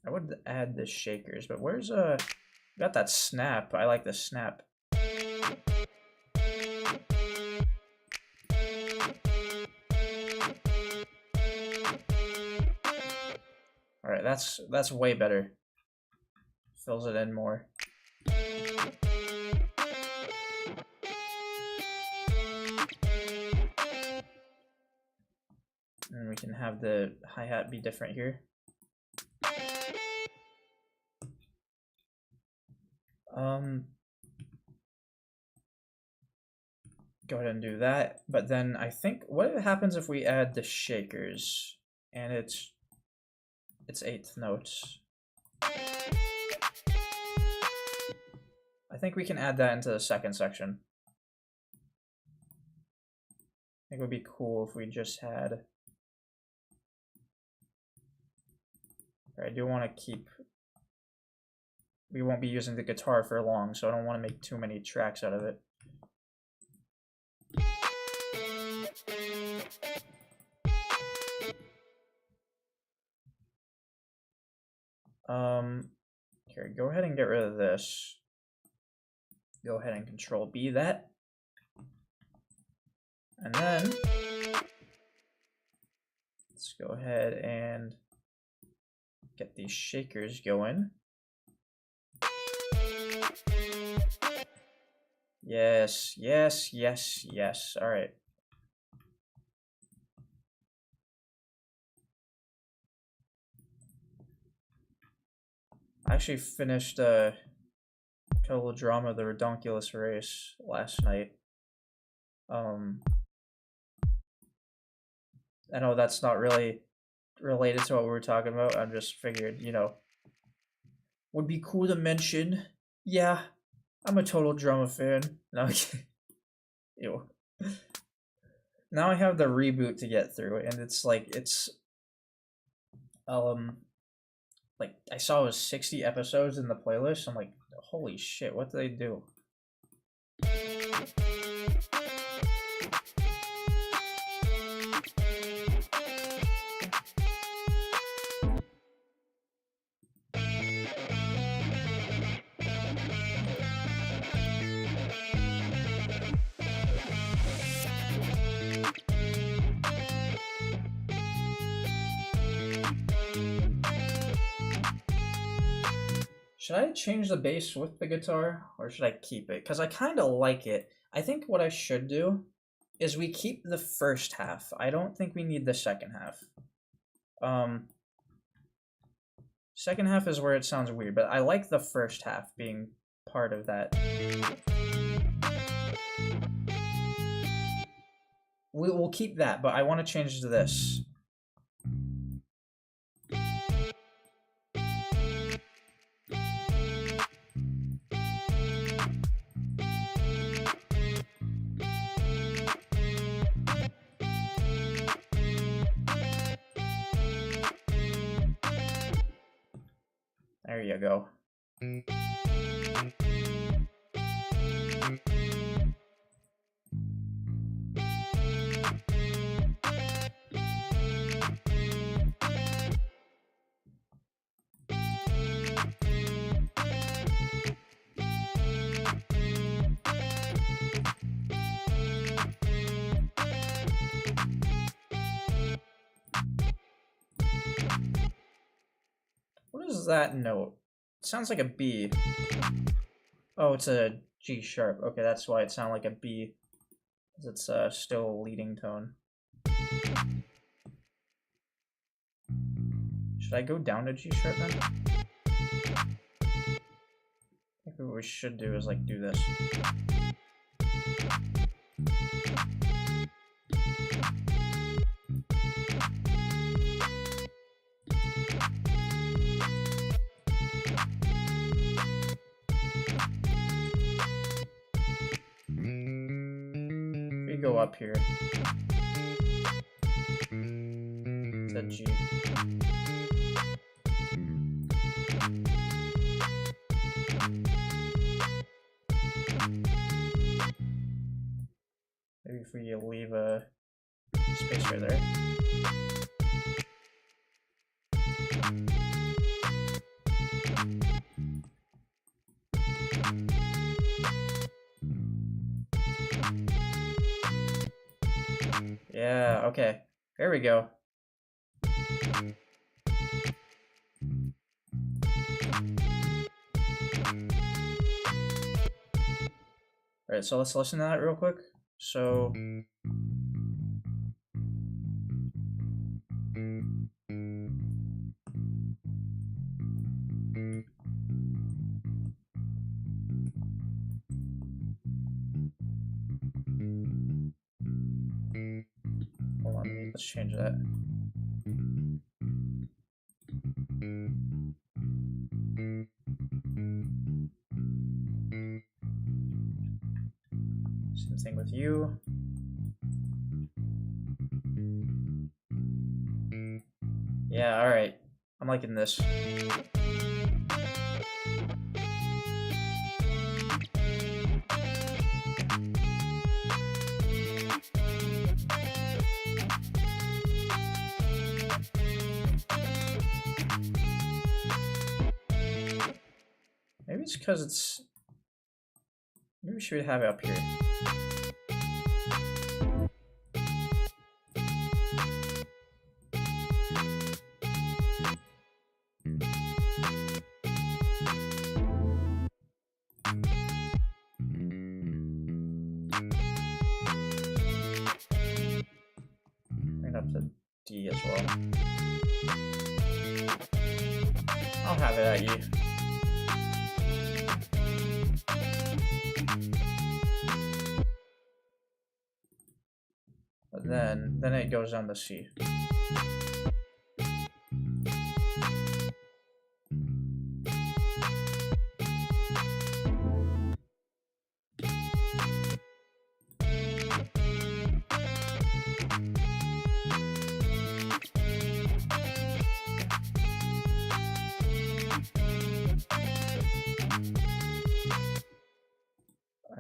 would add the shakers, but where's got that snap. I like the snap. Alright, that's way better. Fills it in more. And we can have the hi-hat be different here. Go ahead and do that. But then I think, what happens if we add the shakers and it's eighth notes? I think we can add that into the second section. I think it would be cool if we just had. I do want to keep. We won't be using the guitar for long, so I don't want to make too many tracks out of it. Here, go ahead and get rid of this. Go ahead and Control B that. And then let's go ahead and get these shakers going. Yes, yes, yes, yes. All right. I actually finished Total Drama, the Redonkulous Race last night. I know that's not really related to what we were talking about. I just figured, you know, would be cool to mention. Yeah, I'm a Total Drama fan. No, ew. now I have the reboot to get through, and it's like like I saw it was 60 episodes in the playlist. I'm like, holy shit, what did they do? Should I change the bass with the guitar, or should I keep it? Because I kind of like it. I think what I should do is we keep the first half. I don't think we need the second half. Second half is where it sounds weird, but I like the first half being part of that. We'll keep that, but I want to change to this. There you go. What is that note? It sounds like a B. Oh, it's a G sharp. Okay, that's why it sounded like a B. Because it's still a leading tone. Should I go down to G sharp then? I think what we should do is like do this. Go up here. It's a G. Maybe if we leave a space right there. Yeah, okay. There we go. Alright, so let's listen to that real quick. So... Hold on, let's change that. Same thing with you. Yeah, alright. I'm liking this. Maybe it's because it's... Maybe we should have it up here. Bring it up to D as well. I'll have it at you. But then it goes down to C.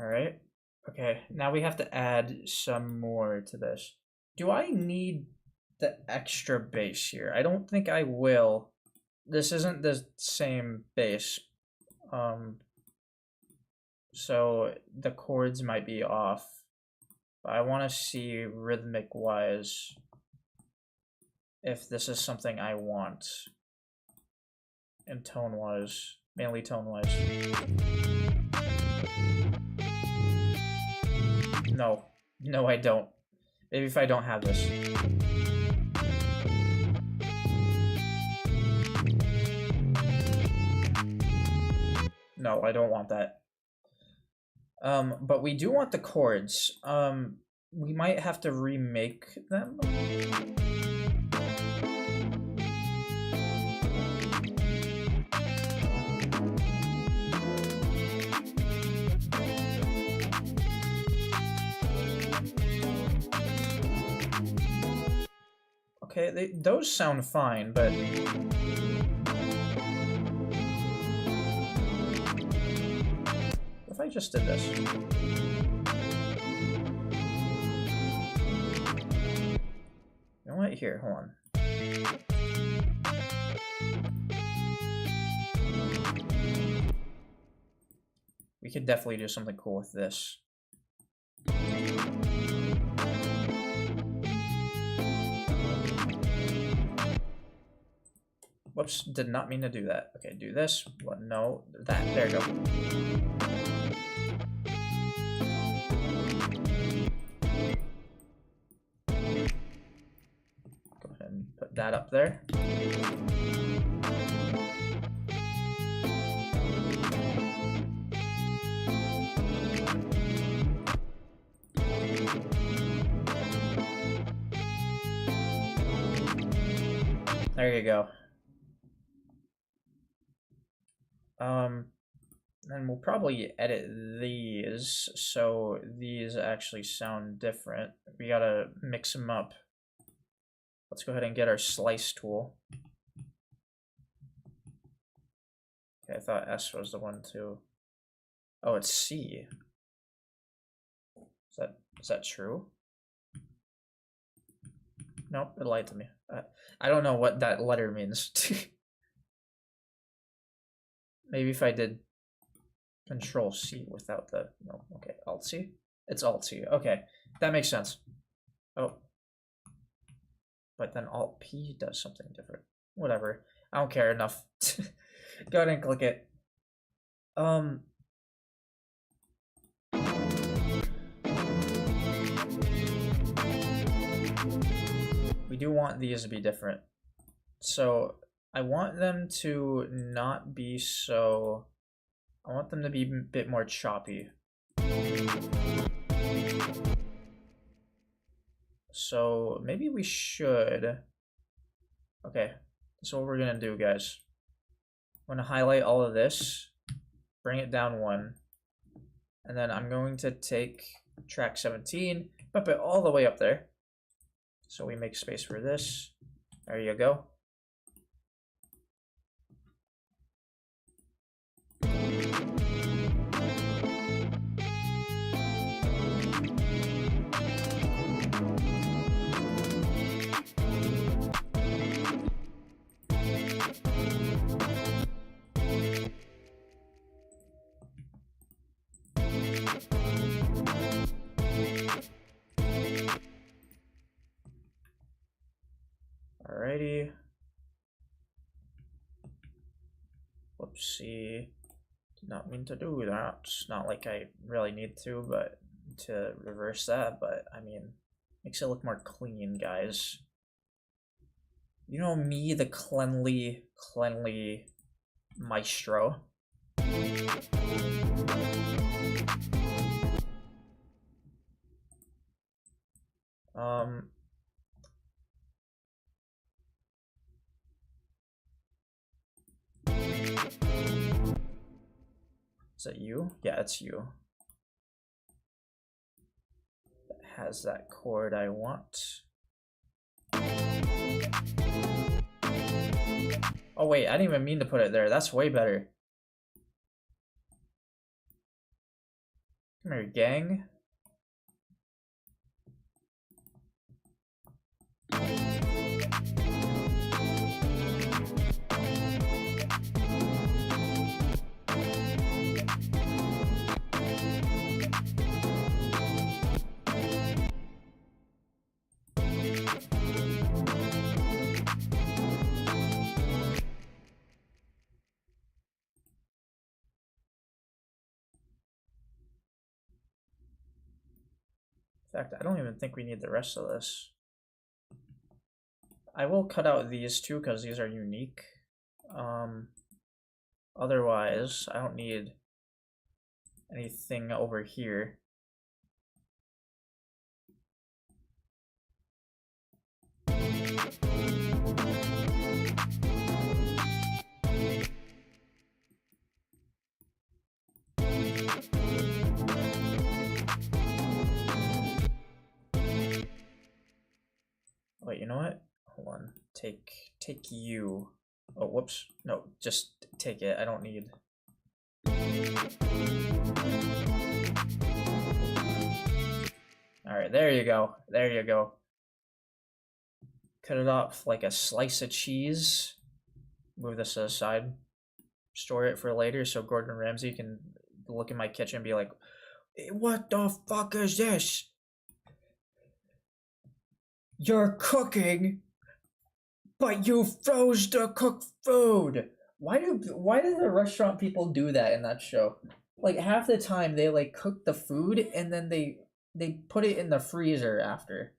Alright. Okay, now we have to add some more to this. Do I need the extra bass here? I don't think I will. This isn't the same bass. So the chords might be off. But I want to see rhythmic wise if this is something I want. And tone wise, mainly tone wise. No, no, I don't. Maybe if I don't have this. No, I don't want that. But we do want the chords. We might have to remake them. Okay, those sound fine, but if I just did this. You know what? Here, hold on. We could definitely do something cool with this. Whoops, did not mean to do that. Okay, do this. What? No, that. There you go. Go ahead and put that up there. There you go. And we'll probably edit these so these actually sound different. We gotta mix them up. Let's go ahead and get our slice tool. Okay, I thought S was the one too. Oh, it's C. Is that true? Nope, it lied to me. I don't know what that letter means. Maybe if I did Control C without the, no, okay, Alt C? It's Alt C, okay, that makes sense. Oh, but then Alt P does something different. Whatever, I don't care enough. Go ahead and click it. We do want these to be different. So I want them to not be so, I want them to be a bit more choppy. So maybe we should, okay, so what we're gonna do, guys. I'm gonna highlight all of this, bring it down one, and then I'm going to take track 17, bump it all the way up there. So we make space for this. There you go. Alrighty. Whoopsie. Did not mean to do that. It's not like I really need to, but to reverse that, but I mean, makes it look more clean, guys. You know me, the cleanly maestro. Is that you? Yeah, it's you. That has that chord I want. Oh wait, I didn't even mean to put it there. That's way better. Come here, gang. In fact, I don't even think we need the rest of this. I will cut out these two because these are unique. Otherwise, I don't need anything over here. Wait, you know what? Hold on. Take you. Oh, whoops. No, just take it. I don't need. Alright, there you go. There you go. Cut it off like a slice of cheese. Move this to the side. Store it for later so Gordon Ramsay can look in my kitchen and be like, what the fuck is this? You're cooking, but you froze the cooked food. Why do the restaurant people do that in that show? Like half the time they like cook the food and then they put it in the freezer after,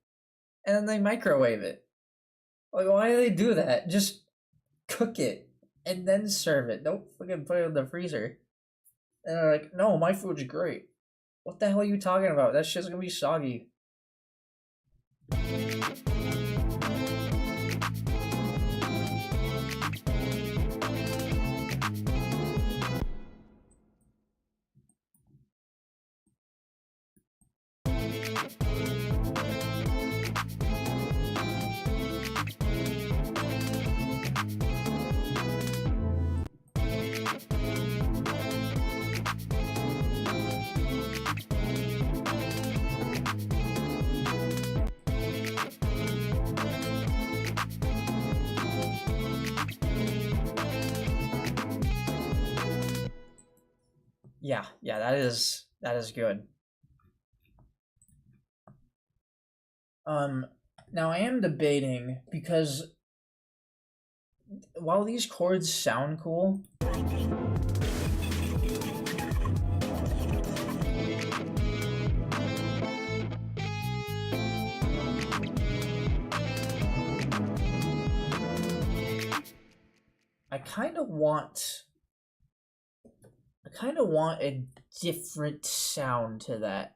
and then they microwave it. Like why do they do that? Just cook it and then serve it. Don't fucking put it in the freezer. And they're like, no, my food's great. What the hell are you talking about? That shit's gonna be soggy. Yeah, that is good. Now I am debating because while these chords sound cool, I kind of want a different sound to that.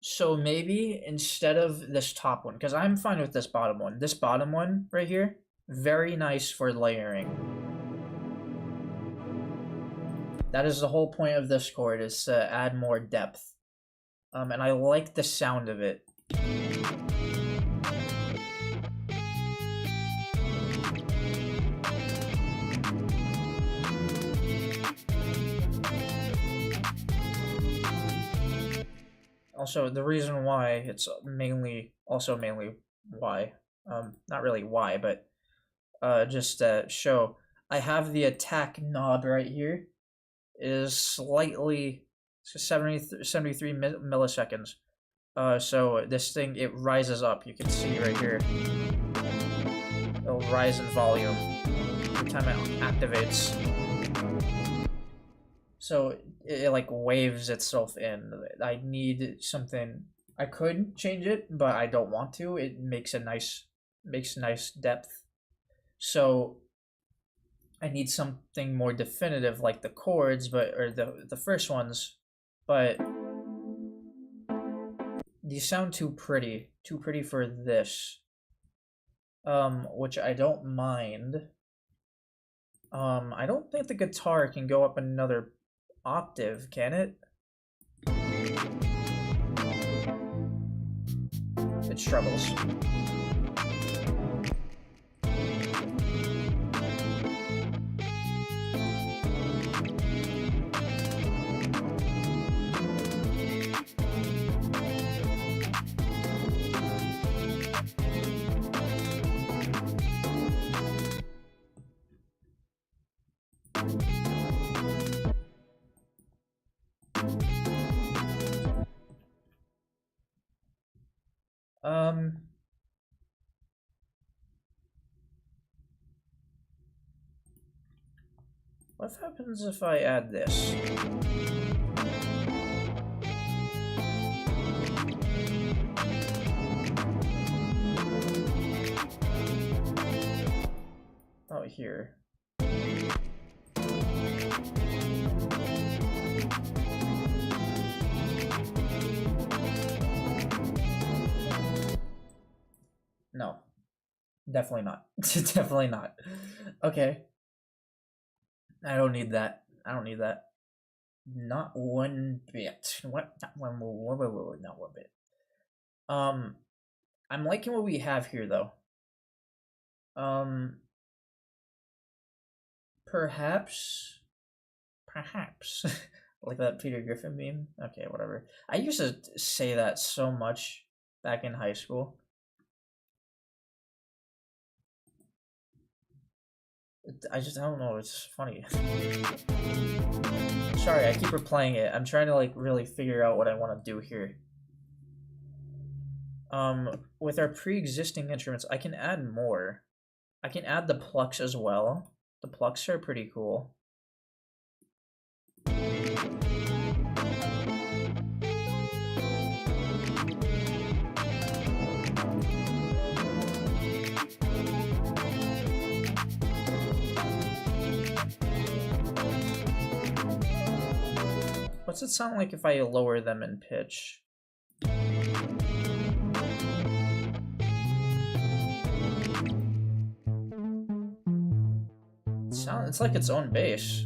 So maybe instead of this top one, because I'm fine with this bottom one right here, very nice for layering. That is the whole point of this chord, is to add more depth. And I like the sound of it. Also, the reason why it's mainly why, not really why, but just to show, I have the attack knob right here. It is slightly 73 milliseconds. So this thing, it rises up. You can see right here. It'll rise in volume every time it activates. So it like waves itself in. I need something. I could change it, but I don't want to. It makes nice depth. So I need something more definitive, like the chords, or the first ones. But these sound too pretty for this. Which I don't mind. I don't think the guitar can go up another octave, can it? It struggles. What happens if I add this? Oh, here. No. Definitely not. Definitely not. Okay. I don't need that. I don't need that. Not one bit. What? Not one bit. I'm liking what we have here, though. Perhaps. Like that Peter Griffin meme? Okay, whatever. I used to say that so much back in high school. I don't know, it's funny. Sorry, I keep replaying it. I'm trying to like really figure out what I want to do here. With our pre-existing instruments, I can add more. I can add the plucks as well. The plucks are pretty cool. What's it sound like if I lower them in pitch? It's like its own bass.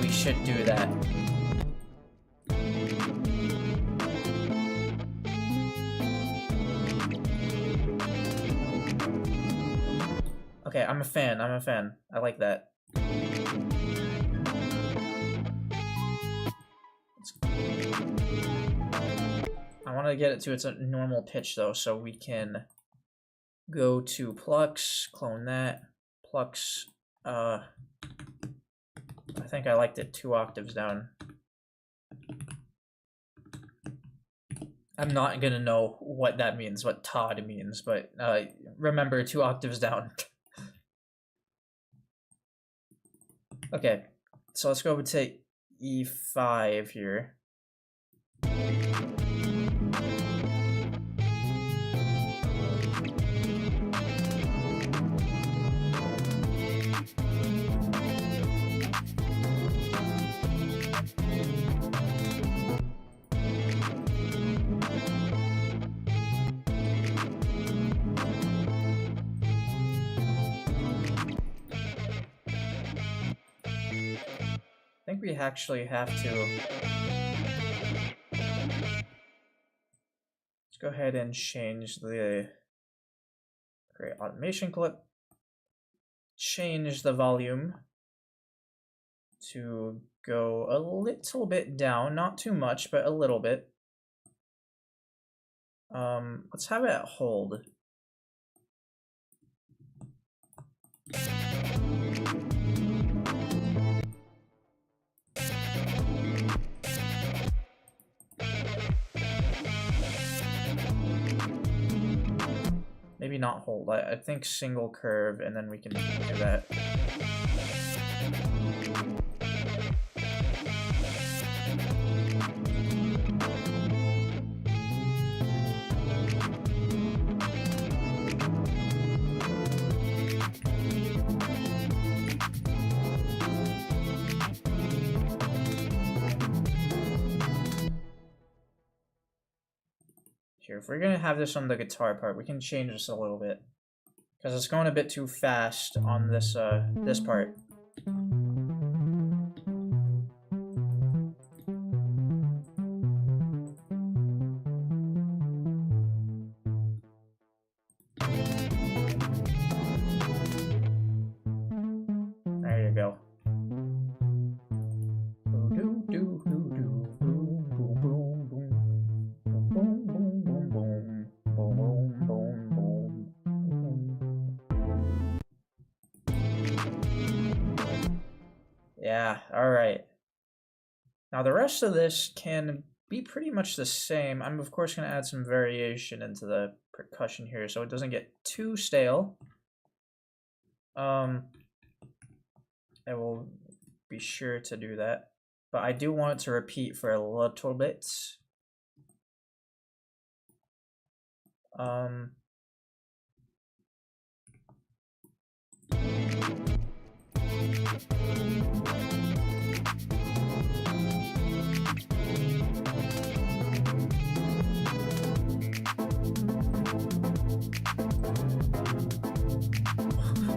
We should do that. Okay, I'm a fan. I'm a fan. I like that. I want to get it to its normal pitch though, so we can go to plucks, clone that, plucks. I think I liked it 2 octaves down. I'm not gonna know what that means, what Todd means, but remember 2 octaves down. Okay, so let's go over to E5 here. I think we actually have to. Let's go ahead and change the create automation clip. Change the volume to go a little bit down, not too much, but a little bit. Let's have it hold. Maybe not hold. I think single curve, and then we can do that. Here, if we're gonna have this on the guitar part, we can change this a little bit, because it's going a bit too fast on this this part. There you go. Now the rest of this can be pretty much the same. I'm of course going to add some variation into the percussion here so it doesn't get too stale. I will be sure to do that, but I do want it to repeat for a little bit.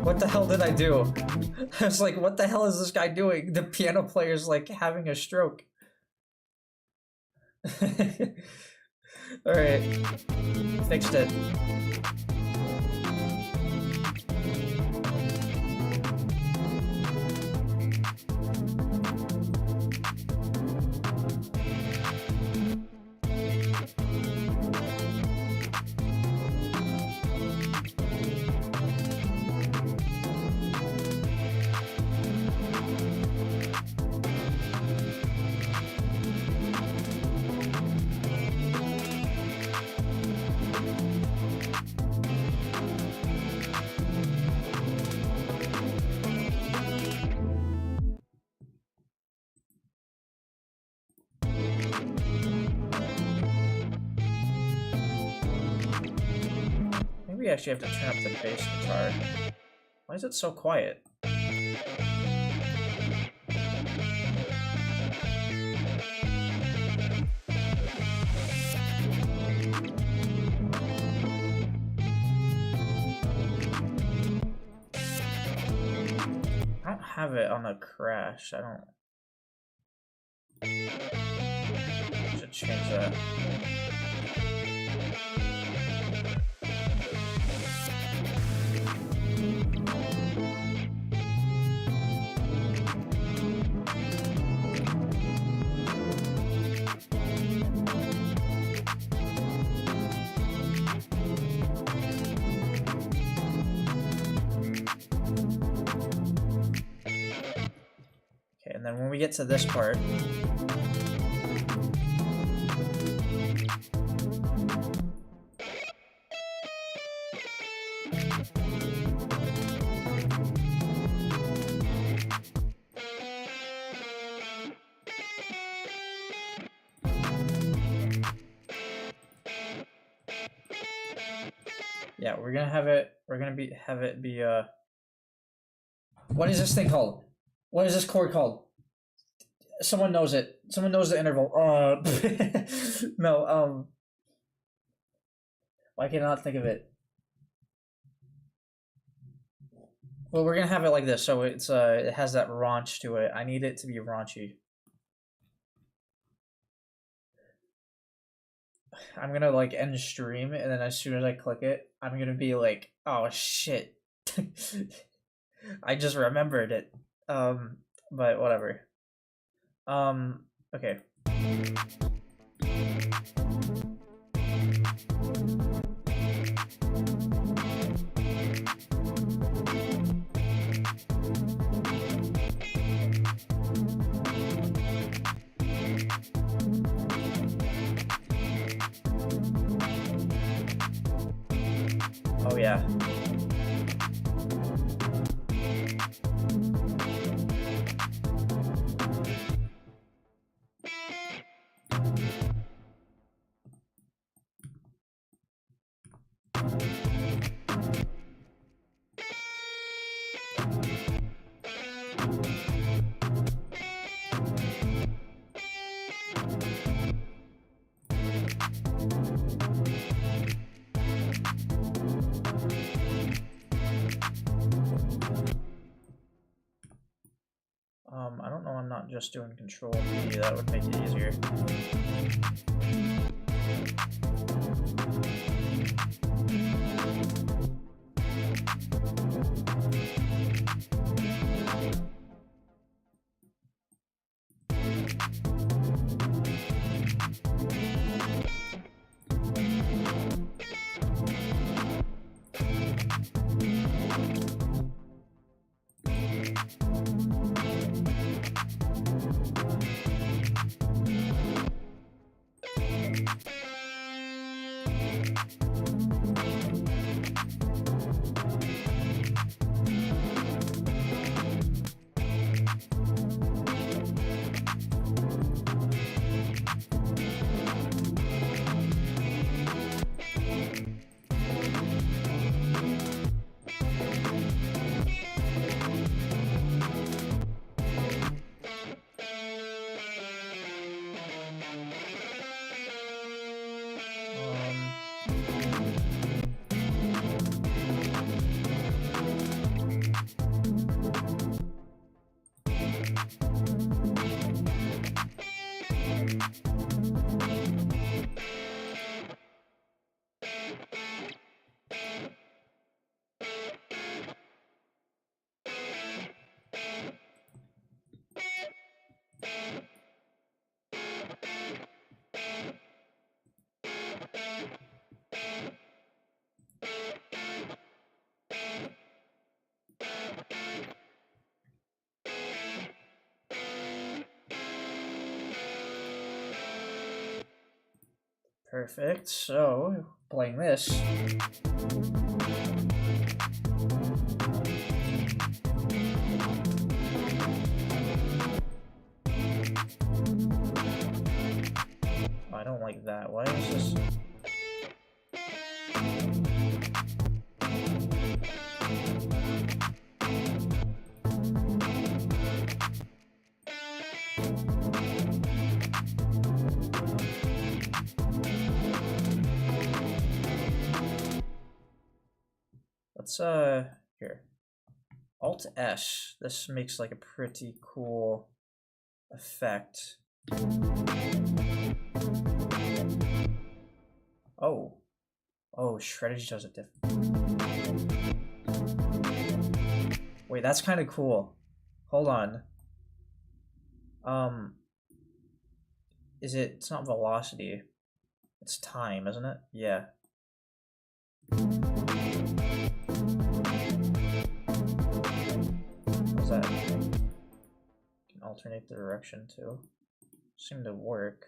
What the hell did I do? I was like, what the hell is this guy doing? The piano player's like having a stroke. Alright. Fixed it. Maybe I actually have to turn up the bass guitar. Why is it so quiet? I don't have it on the crash. I don't. I should change that. And then when we get to this part, yeah, we're gonna have it. We're gonna have it be what is this thing called? What is this chord called? Someone knows it. Someone knows the interval. No, why can I not think of it? Well, we're gonna have it like this, so it's it has that raunch to it. I need it to be raunchy. I'm gonna like end stream, and then as soon as I click it, I'm gonna be like, oh shit. I just remembered it. But whatever. Okay. Oh yeah. I don't know, I'm not just doing Control V, that would make it easier. Perfect. So, playing this. I don't like that. Why is this? Let's here. Alt S. This makes like a pretty cool effect. Oh. Oh, Shreddage does it different. Wait, that's kind of cool. Hold on. It's not velocity. It's time, isn't it? Yeah. What's that? Can alternate the direction too. Seem to work.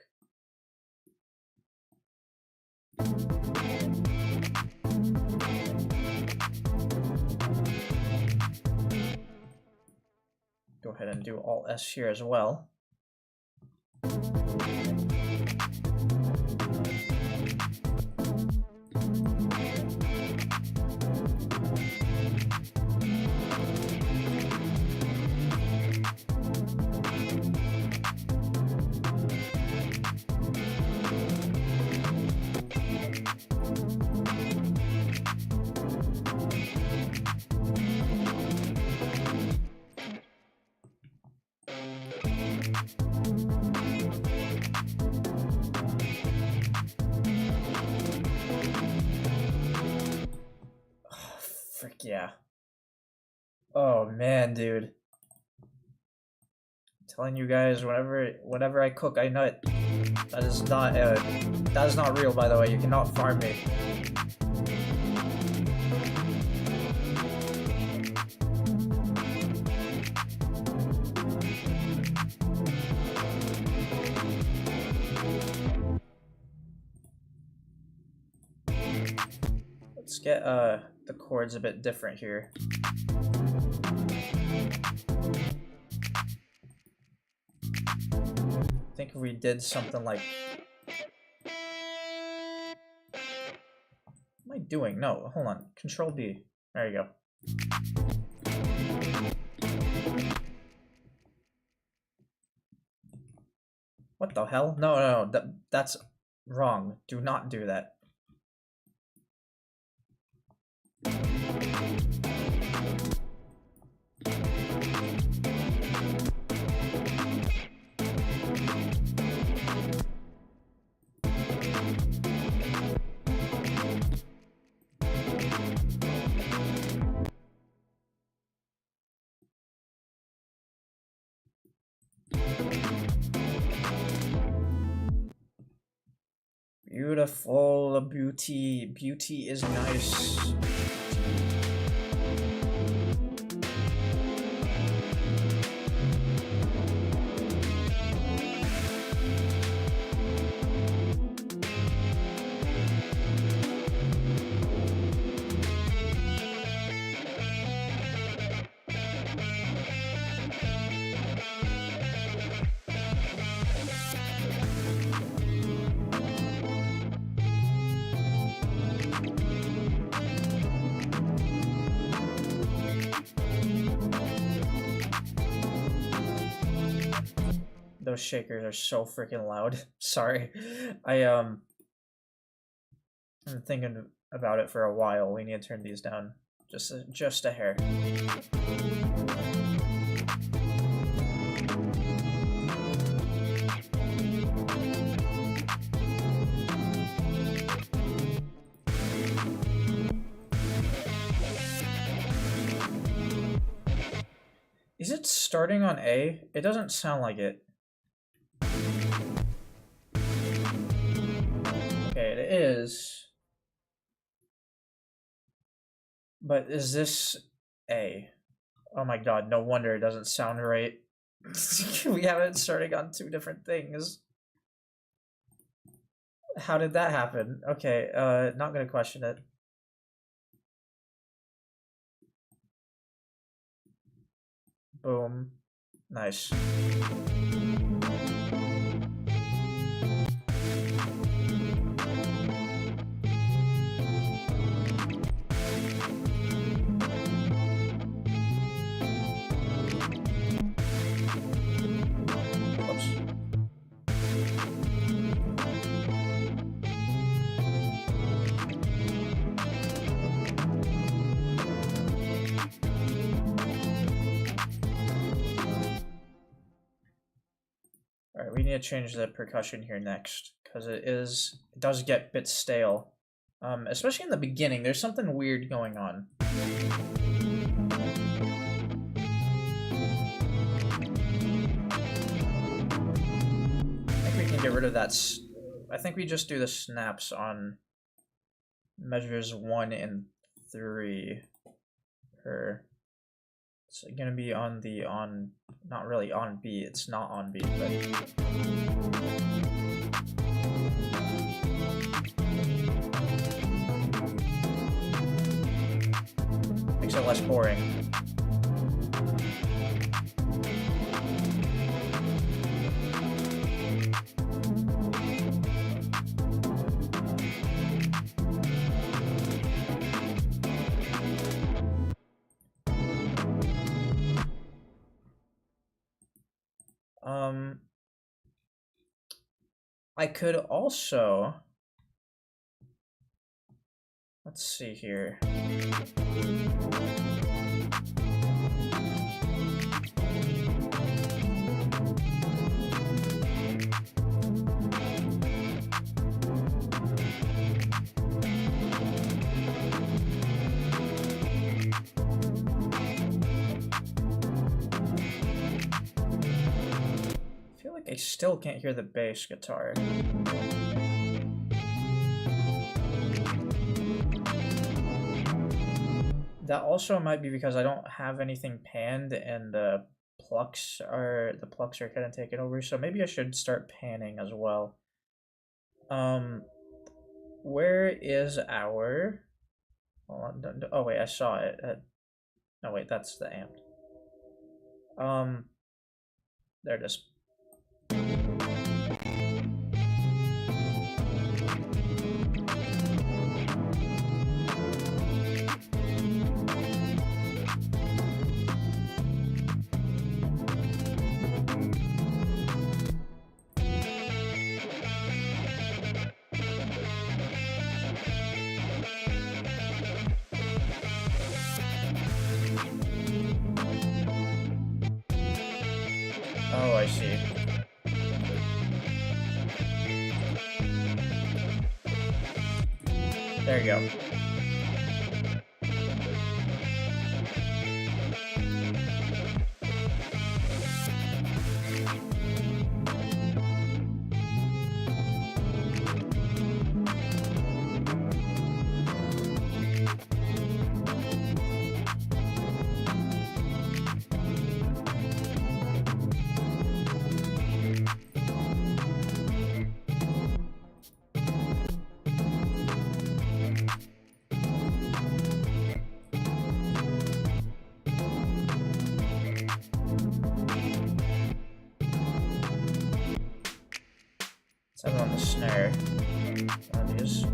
Go ahead and do Alt S here as well. Frick yeah. Oh man, dude. I'm telling you guys, whenever I cook, I nut. That is not real, by the way. You cannot farm me. Let's get the chords a bit different here. I think if we did something like... What am I doing? No, hold on. Control B. There you go. What the hell? No, that's wrong. Do not do that. Beautiful beauty. Beauty is nice. Those shakers are so freaking loud. Sorry. I've been thinking about it for a while. We need to turn these down just a hair. Is it starting on A? It doesn't sound like it. Okay, it is. But is this A? Oh my god, no wonder it doesn't sound right. We have it starting on two different things. How did that happen? Okay, not gonna question it. Boom. Nice. Alright, we need to change the percussion here next, because it does get a bit stale. Especially in the beginning, there's something weird going on. I think we can get rid of that. I think we just do the snaps on measures 1 and 3. It's gonna be on the not really on B, it's not on B, but makes it less boring. I could also, let's see here. I still can't hear the bass guitar. That also might be because I don't have anything panned and the plucks are kind of taken over, so maybe I should start panning as well. Where is our... Oh wait, I saw it. No wait, that's the amp. There it is. Oh, I see. There you go. Let's have it on the snare. One of these.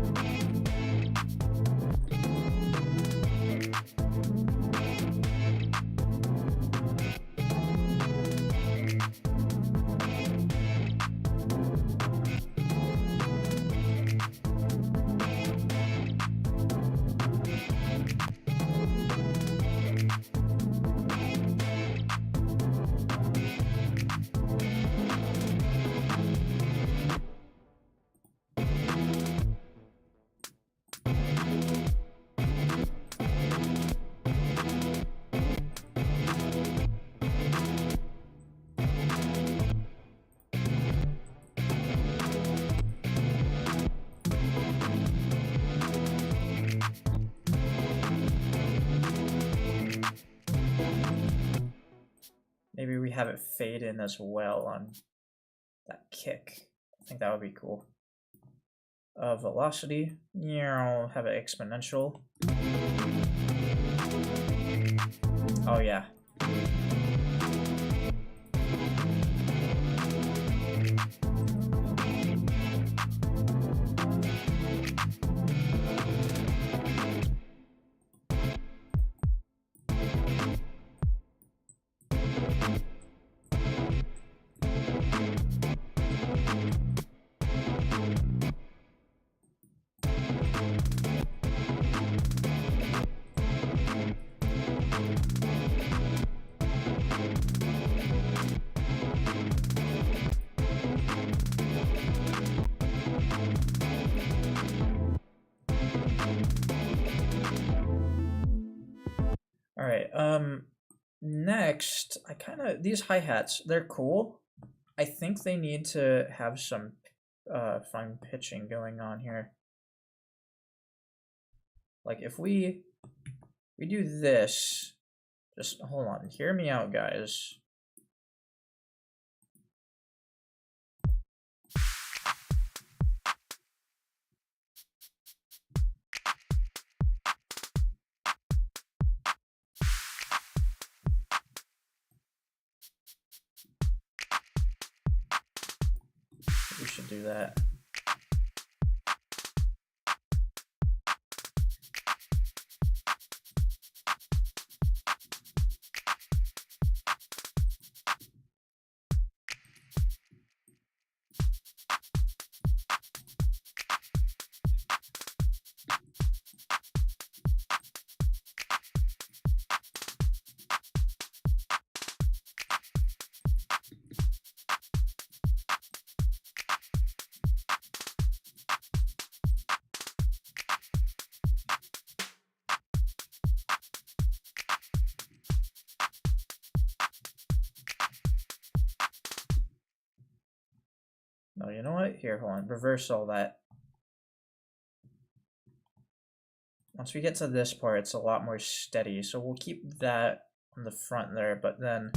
maybe we have it fade in as well on that kick. I think that would be cool. Velocity, I'll have it exponential. Oh yeah. Alright, next, these hi-hats, they're cool. I think they need to have some, fun pitching going on here. Like, if we do this, just hold on, hear me out, guys. We should do that. No, you know what? Here, hold on. Reverse all that. Once we get to this part, it's a lot more steady. So we'll keep that on the front there, but then...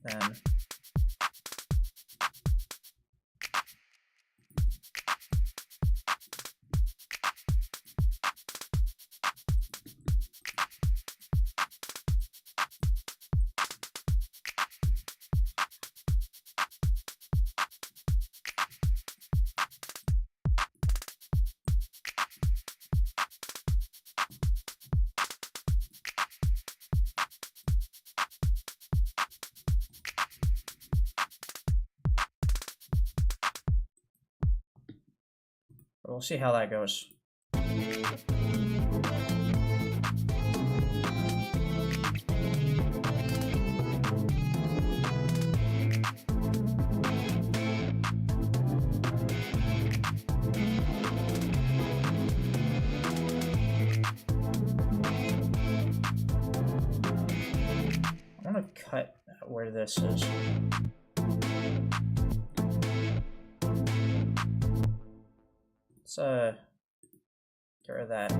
Then we'll see how that goes. I want to cut where this is. Let's get rid of that.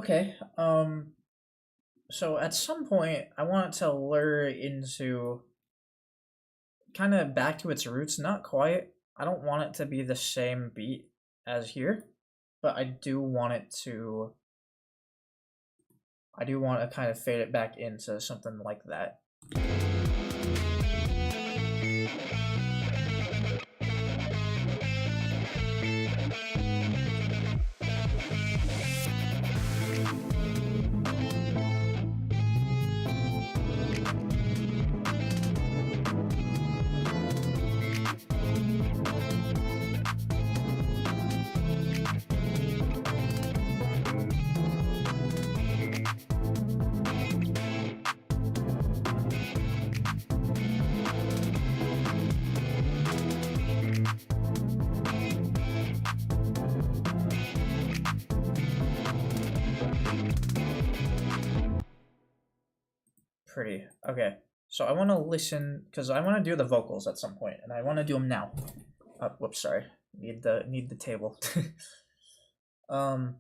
Okay. So at some point, I want it to lure into kind of back to its roots. Not quite. I don't want it to be the same beat as here, but I do want it to. I do want to kind of fade it back into something like that. Pretty. Okay. So I want to listen because I want to do the vocals at some point, and I want to do them now. Whoops, sorry. Need the table. um.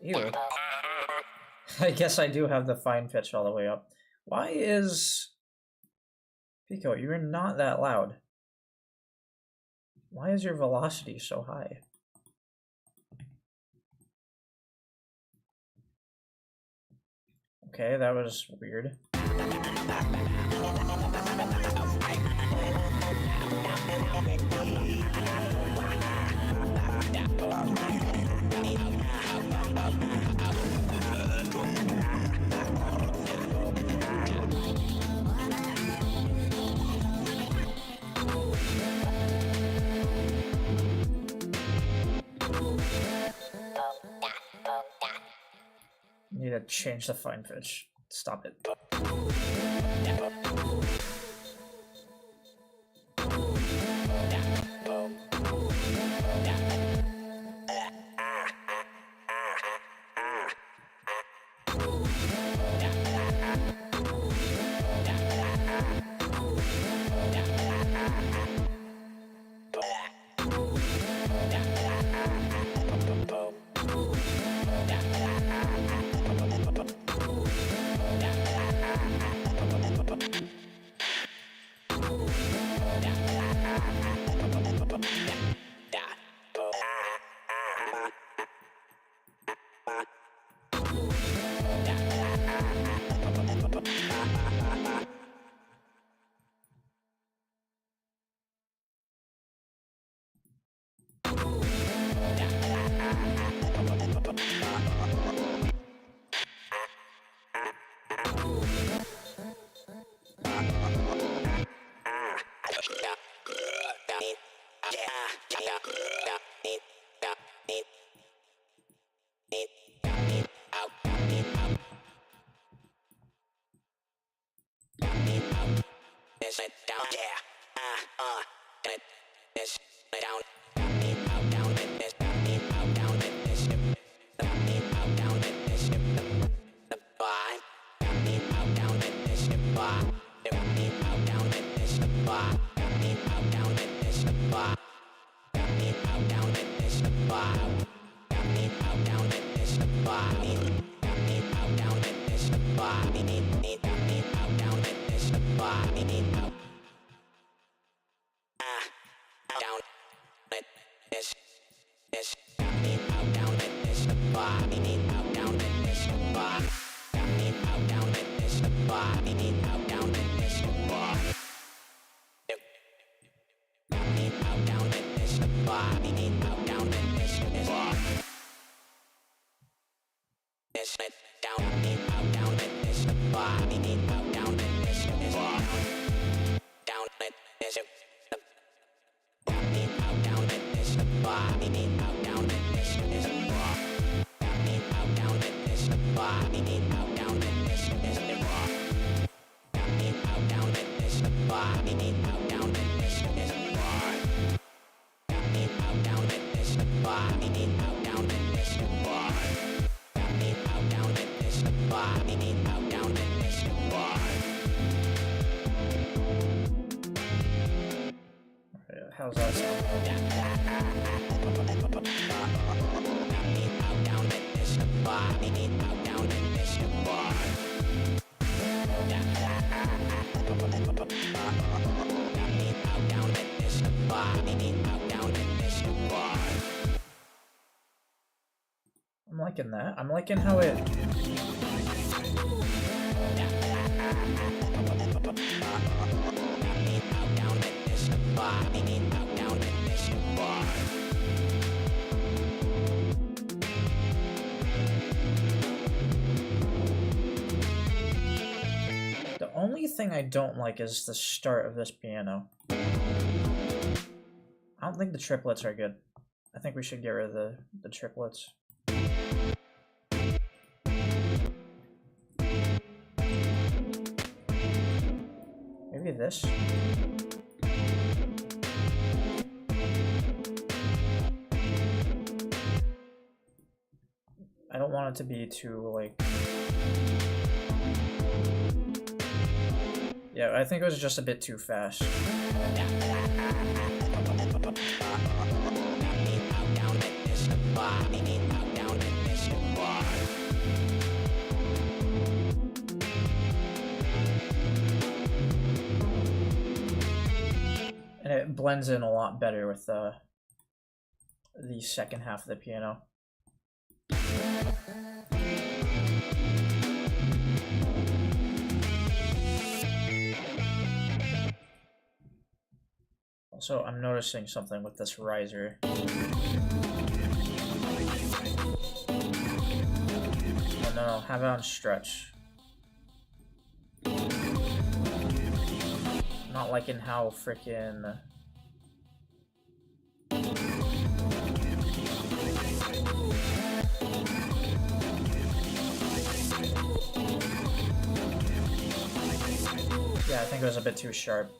Ew. I guess I do have the fine pitch all the way up. Why is... Pico, you're not that loud. Why is your velocity so high? Okay, that was weird. Need to change the fine pitch. Stop it. How's that I'm liking that. I'm liking how it... The only thing I don't like is the start of this piano. I don't think the triplets are good. I think we should get rid of the triplets. Maybe this? I don't want it to be too, like... Yeah, I think it was just a bit too fast. And it blends in a lot better with the second half of the piano. Also, I'm noticing something with this riser. Oh no, have it on stretch. Not liking how freaking... Yeah, I think it was a bit too sharp.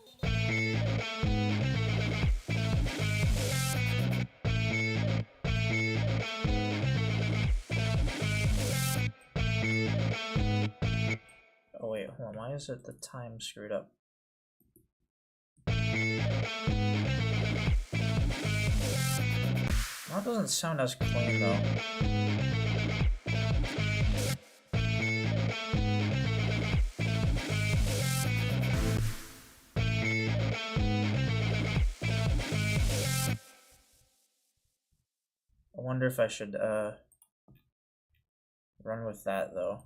Oh wait, hold on, why is it the time screwed up? That doesn't sound as clean though. I wonder if I should run with that though.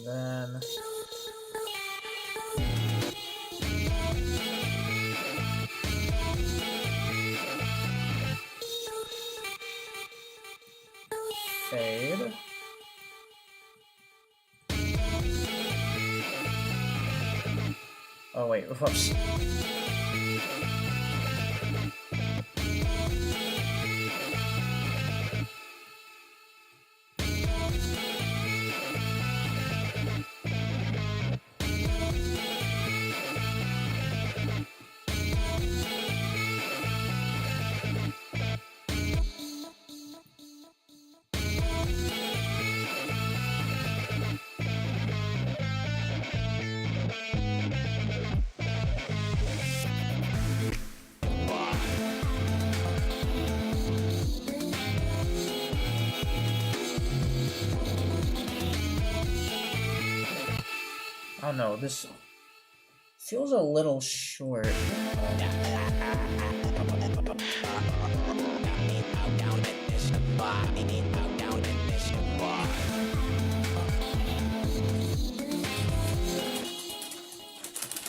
Then fade. Oh wait, whoops. Oh no, this feels a little short.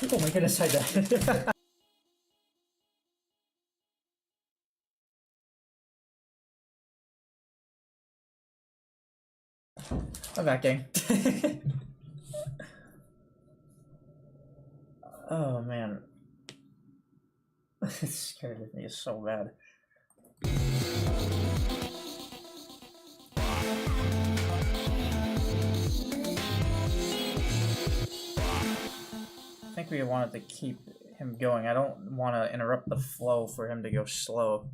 Oh my goodness, I died. I'm back, gang. Oh man. It scared me so bad. I think we wanted to keep him going. I don't want to interrupt the flow for him to go slow.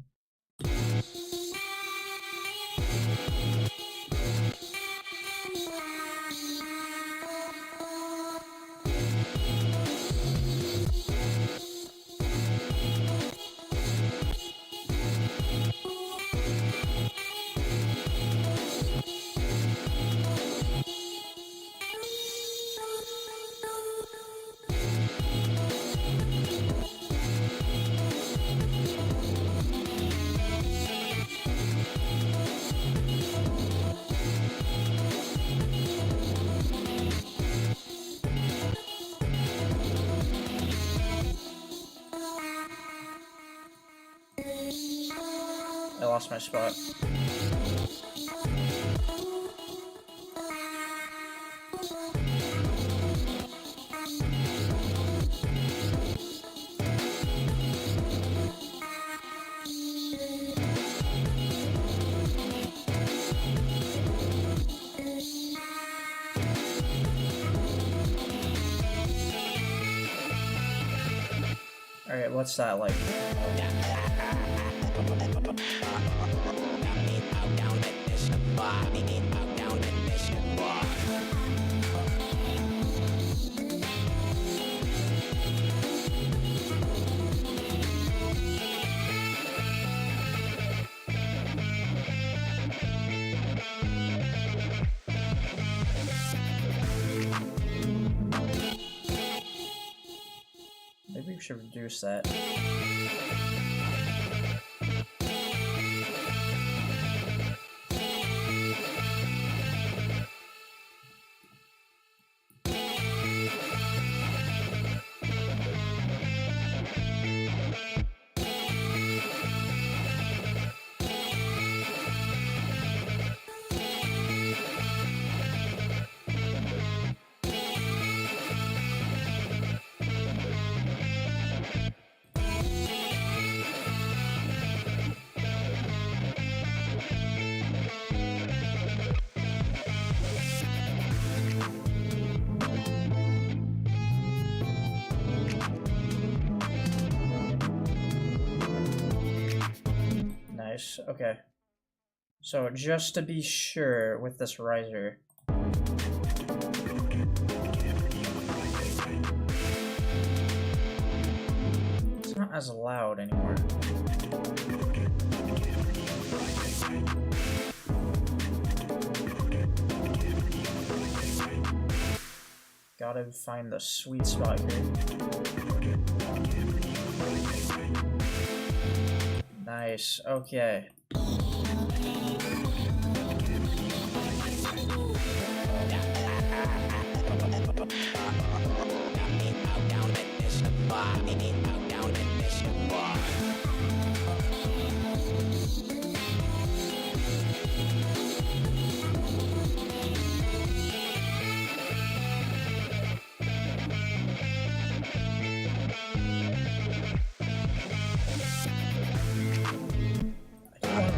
I lost my spot. Alright, what's that like? Maybe we should reduce that. Nice. Okay. So just to be sure with this riser. It's not as loud anymore. Gotta find the sweet spot here. Nice, okay.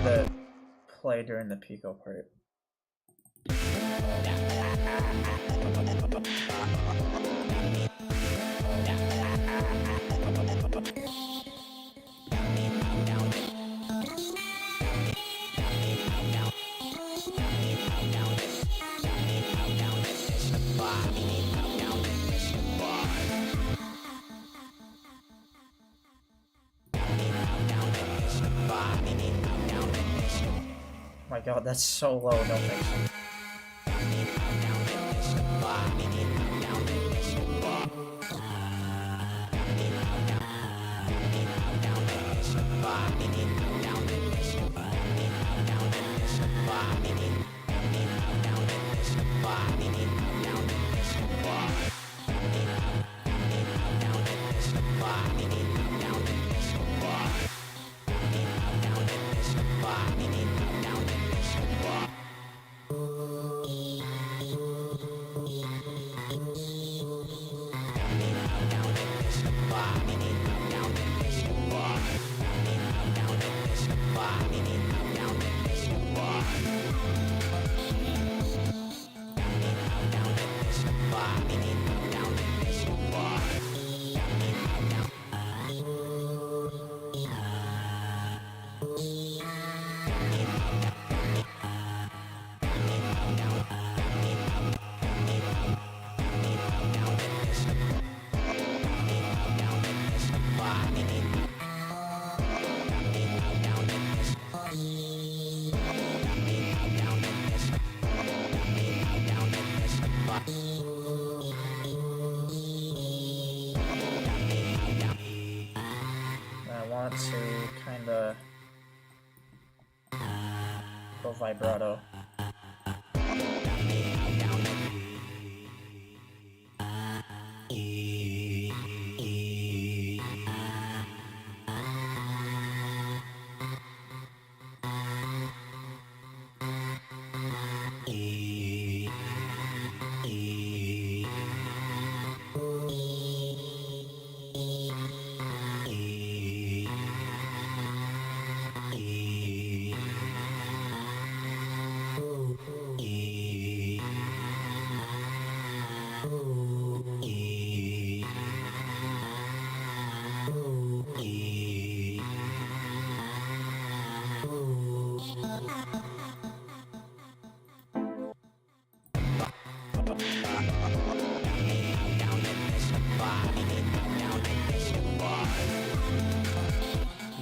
The play during the Pico part. Oh my god, that's so low, no thanks. To kinda go vibrato.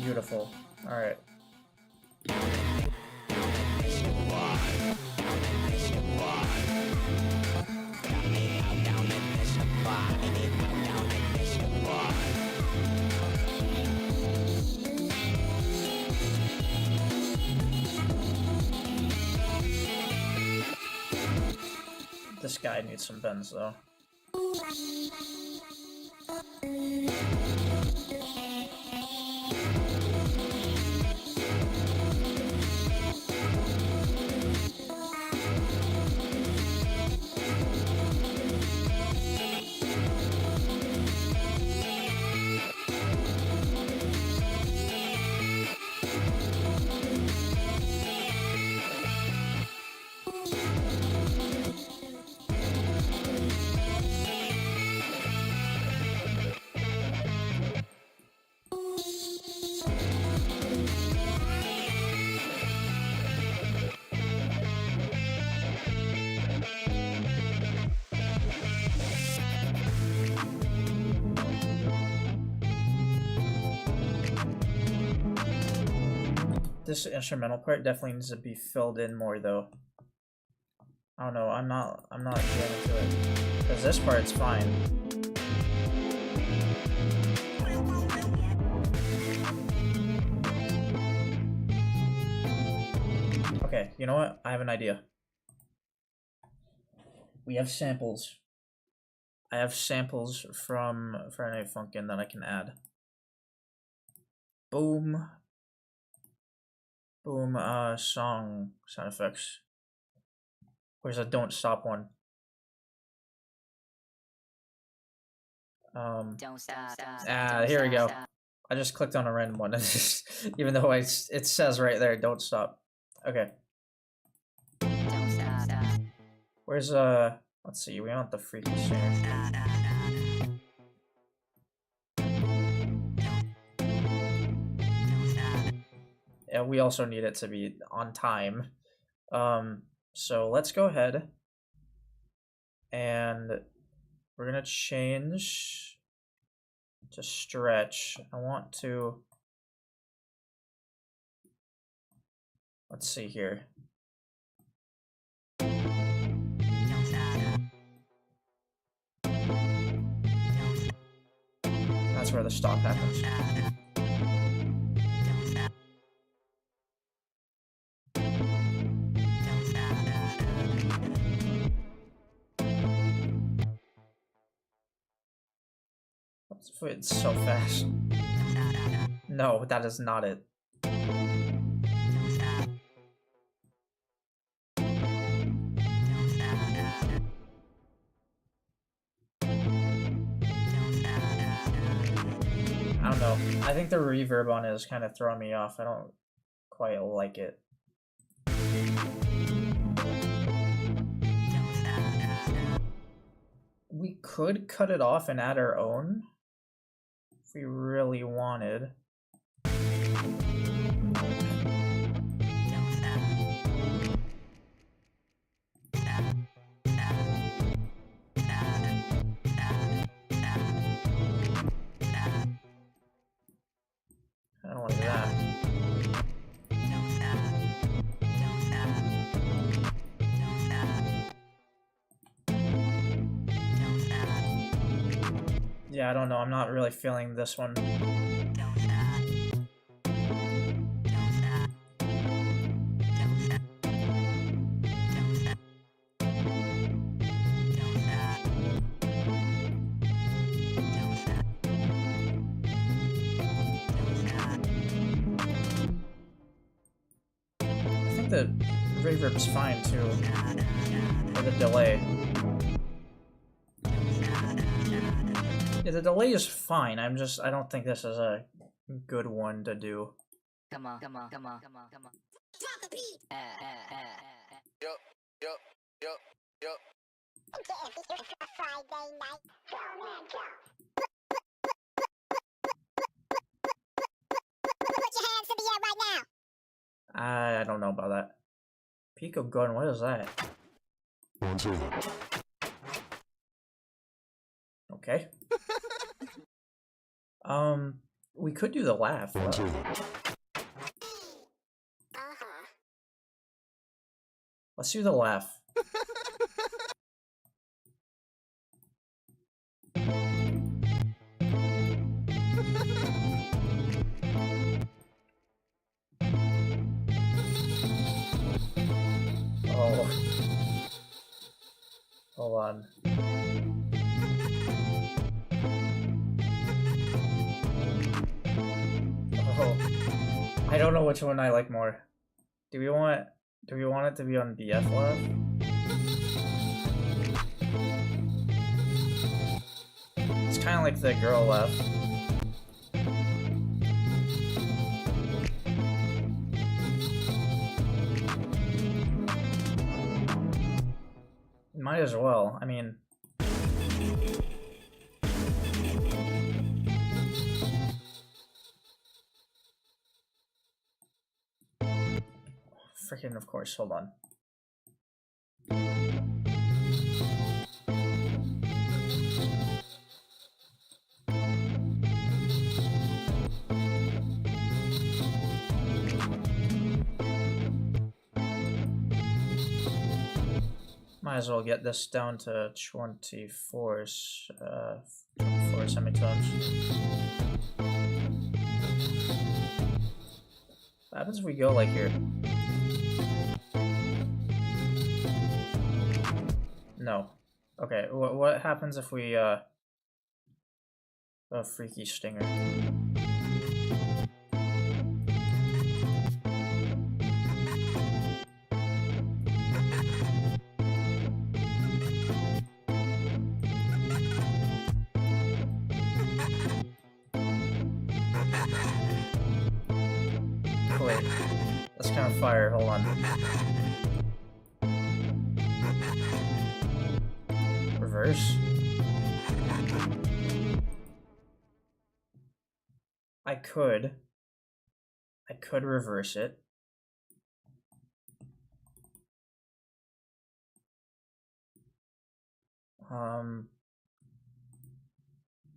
Beautiful. All right. This guy needs some bends though. This instrumental part definitely needs to be filled in more though. I don't know, I'm not jamming to it. Because this part's fine. Okay, you know what? I have an idea. We have samples. I have samples from Friday Night Funkin' that I can add. Boom. Boom, song sound effects. Where's a don't stop one? Don't stop. Here we go. I just clicked on a random one, even though it says right there, don't stop. Okay. Don't stop. Where's let's see, we want the freaky singer. Yeah, we also need it to be on time. So let's go ahead and we're gonna change to stretch. I want to, let's see here. That's where the stop happens. It's so fast. No, that is not it. I don't know. I think the reverb on it is kind of throwing me off. I don't quite like it. We could cut it off and add our own if we really wanted. I don't like that. Yeah, I don't know. I'm not really feeling this one. I think the reverb's fine too, or the delay. Yeah, the delay is fine. I don't think this is a good one to do. Come on. Drop the beat. Yup. Friday night. Go, man, go. Put your hands in the air right now. I don't know about that. Pico gun, what is that? Okay. We could do the laugh. Let's do the laugh. Oh. Hold on. Oh. I don't know which one I like more. Do we want it to be on BF Love? It's kind of like the girl laugh. Might as well. I mean, freaking, of course. Hold on. Might as well get this down to 24 semitones. What happens if we go like here? No. Okay, what happens if we, a freaky stinger? Wait, that's kind of fire, hold on. Reverse? I could reverse it. What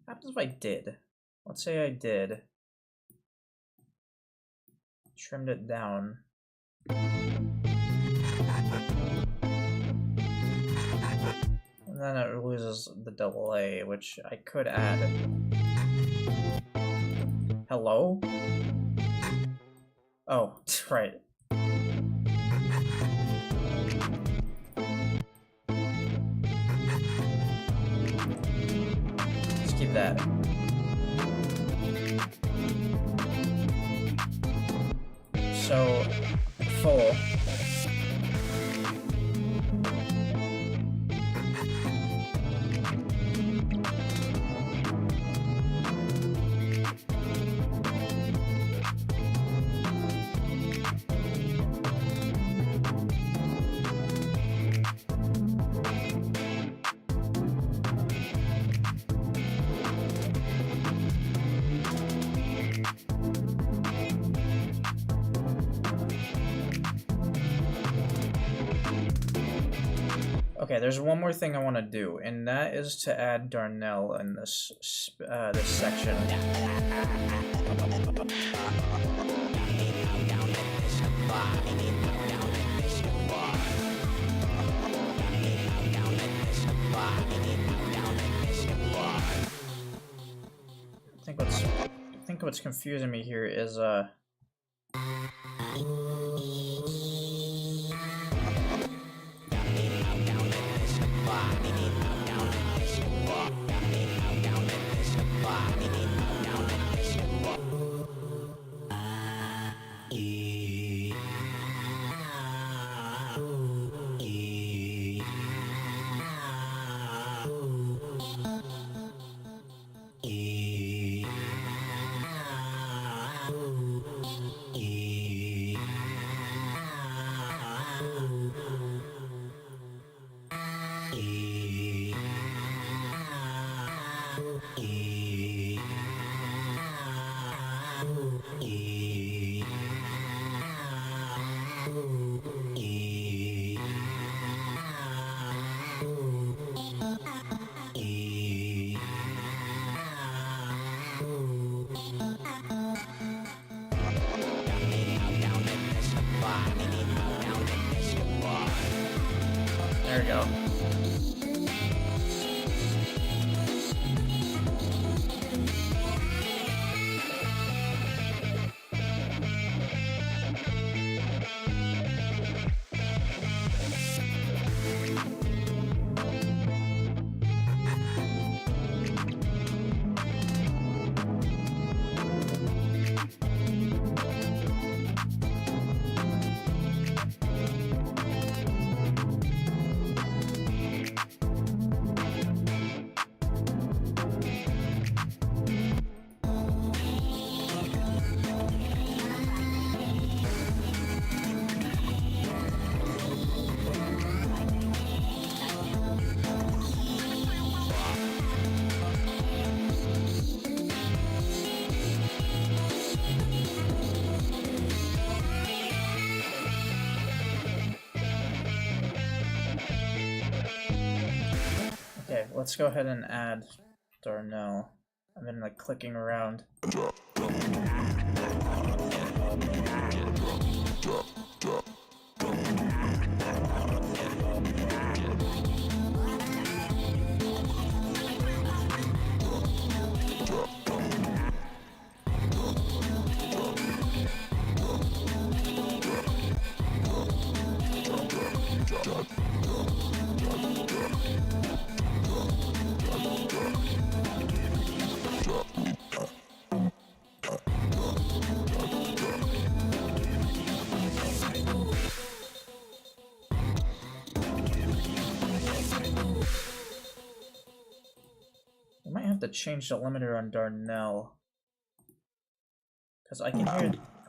happens if I did? Let's say I did. Trimmed it down. And then it loses the double A, which I could add. Hello? Oh, right. Let's keep that. So, full. Okay, there's one more thing I want to do, and that is to add Darnell in this this section. I think what's confusing me here is there we go. Okay, let's go ahead and add Darnell. I've been like clicking around. change the limiter on Darnell. Because I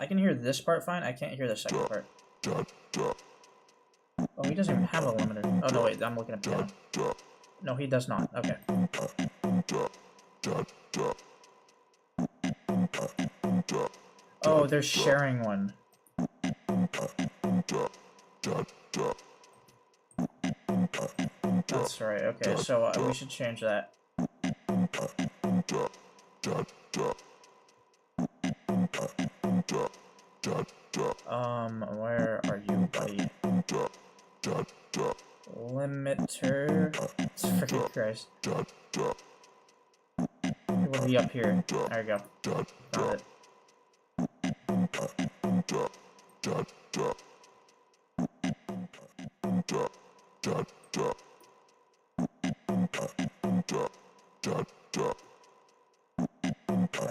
can hear this part fine, I can't hear the second part. Oh, he doesn't even have a limiter. Oh no, wait, I'm looking at piano. No, he does not. Okay. Oh, they're sharing one. That's right. Okay, so we should change that. Where are you, buddy? Limiter. Freaking Christ. It will be up here. There we go. Found it.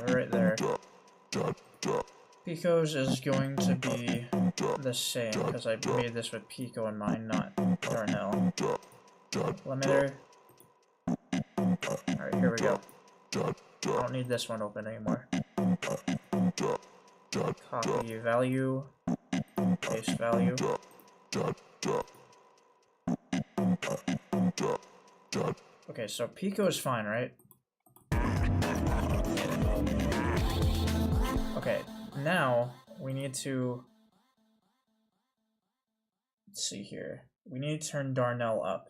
Right there. Pico's is going to be the same because I made this with Pico in mind, not Darnell. Limiter. Alright, here we go. I don't need this one open anymore. Copy value. Paste value. Okay, so Pico is fine, right? Okay, now we need to, let's see here. We need to turn Darnell up.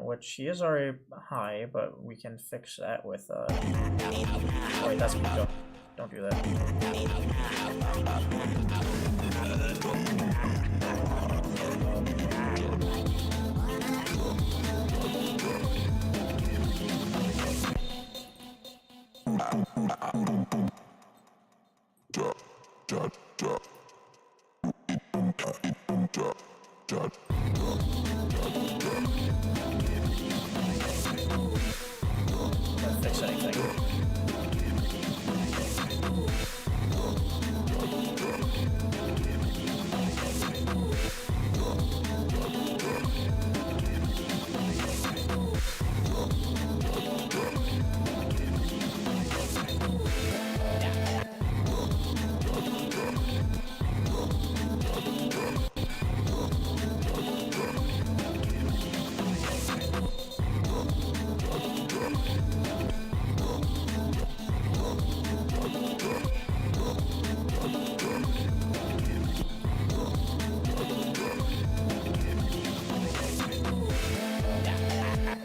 Which he is already high, but we can fix that with, oh wait, that's Pico. Don't do that. Can't fix anything.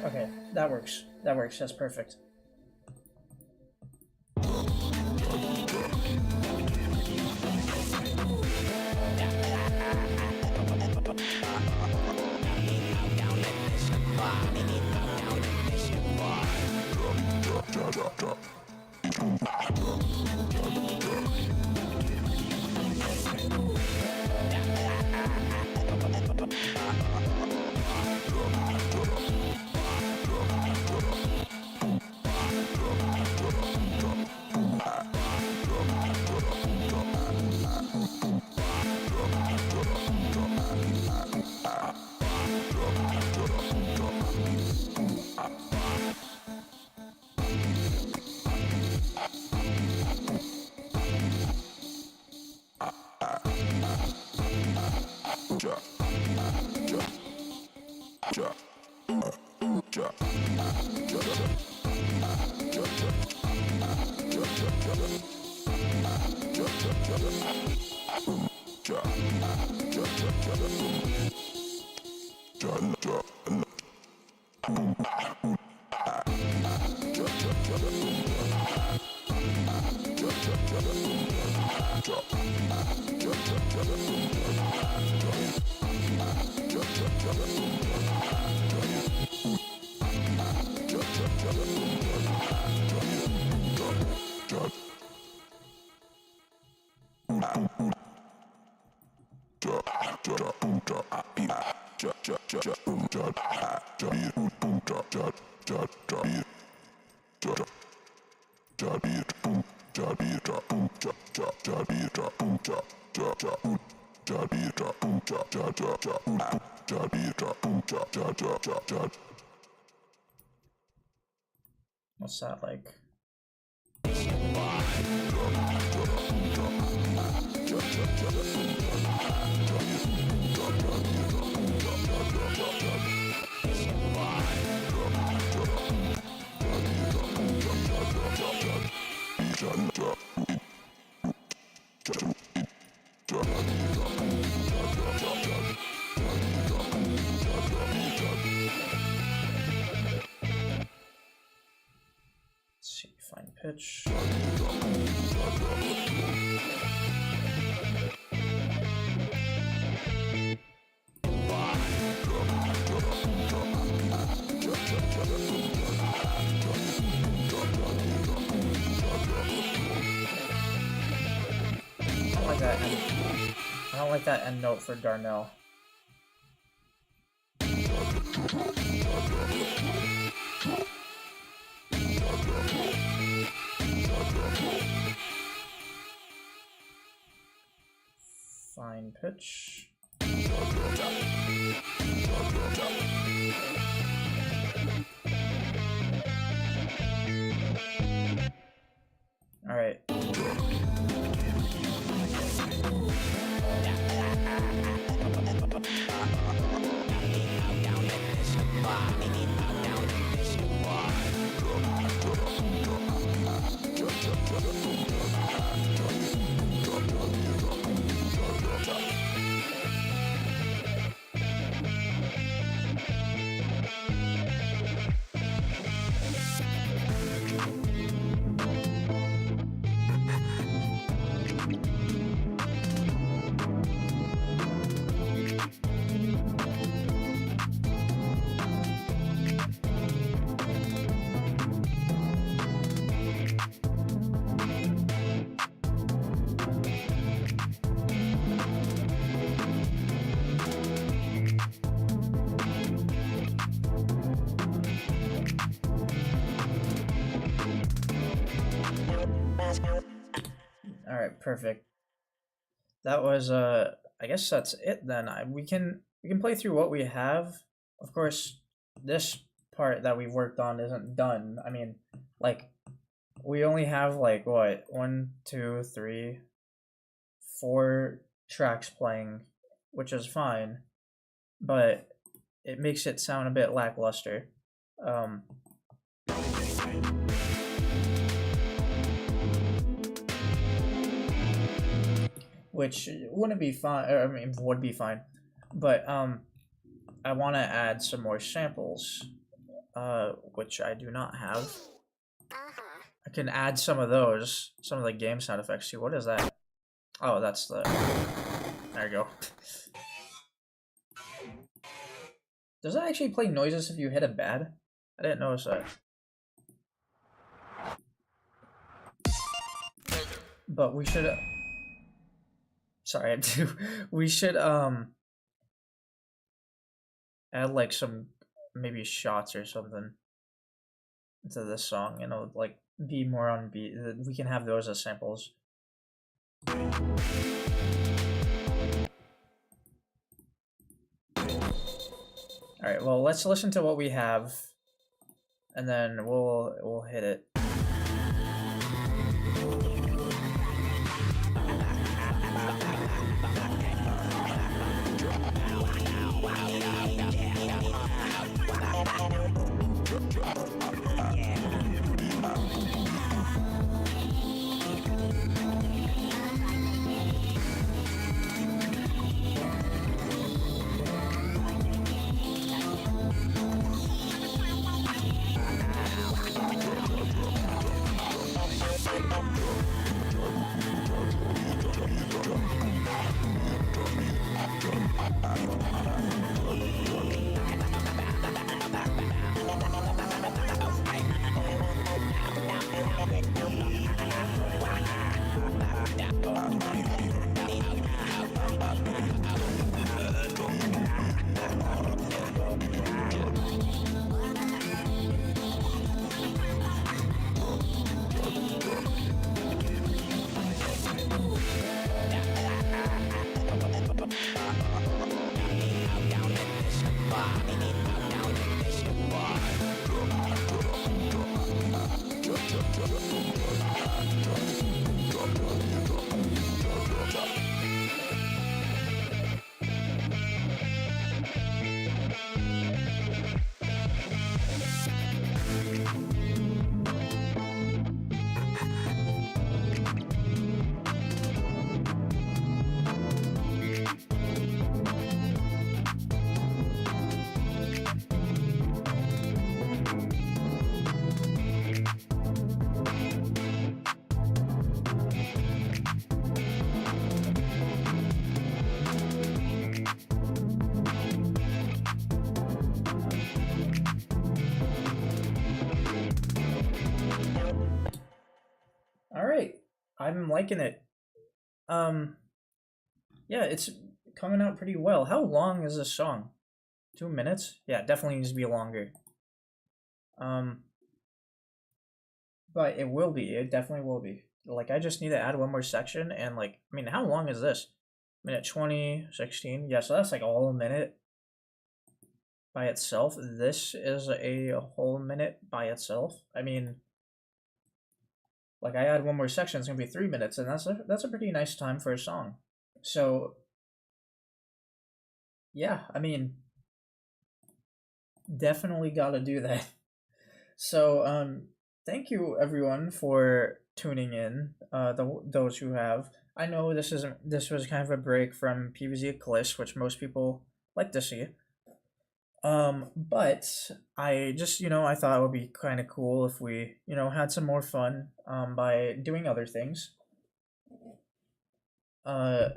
Okay, that works. That works. That's perfect. What's that like? Let's see, find pitch. I don't like that end note for Darnell. Fine pitch. All right. All right, perfect. That was I guess that's it then. We can play through what we have. Of course, this part that we've worked on isn't done. I mean, like, we only have like what, 1, 2, 3, 4 tracks playing, which is fine, but it makes it sound a bit lackluster. Which wouldn't be fine, I mean, would be fine, but I want to add some more samples, which I do not have. I can add some of those, some of the game sound effects too. What is that? Oh, that's the, there you go. Does it actually play noises if you hit it bad? I didn't notice that. But we should, sorry, I do. We should add like some maybe shots or something to this song, you know, like be more on beat. We can have those as samples. All right, well, let's listen to what we have, and then we'll hit it. I'm liking it. Yeah, it's coming out pretty well. How long is this song? 2 minutes? Yeah, it definitely needs to be longer. But it will be. It definitely will be. Like, I just need to add one more section, and like, I mean, how long is this? Minute 20, 16. Yeah, so that's like a whole minute by itself. This is a whole minute by itself. I mean, like, I add one more section, it's gonna be 3 minutes, and that's a pretty nice time for a song. So, yeah, I mean, definitely gotta do that. So, thank you everyone for tuning in. Those who have. I know this was kind of a break from PvZ Eclipse, which most people like to see. But I just, I thought it would be kind of cool if we, had some more fun, by doing other things. I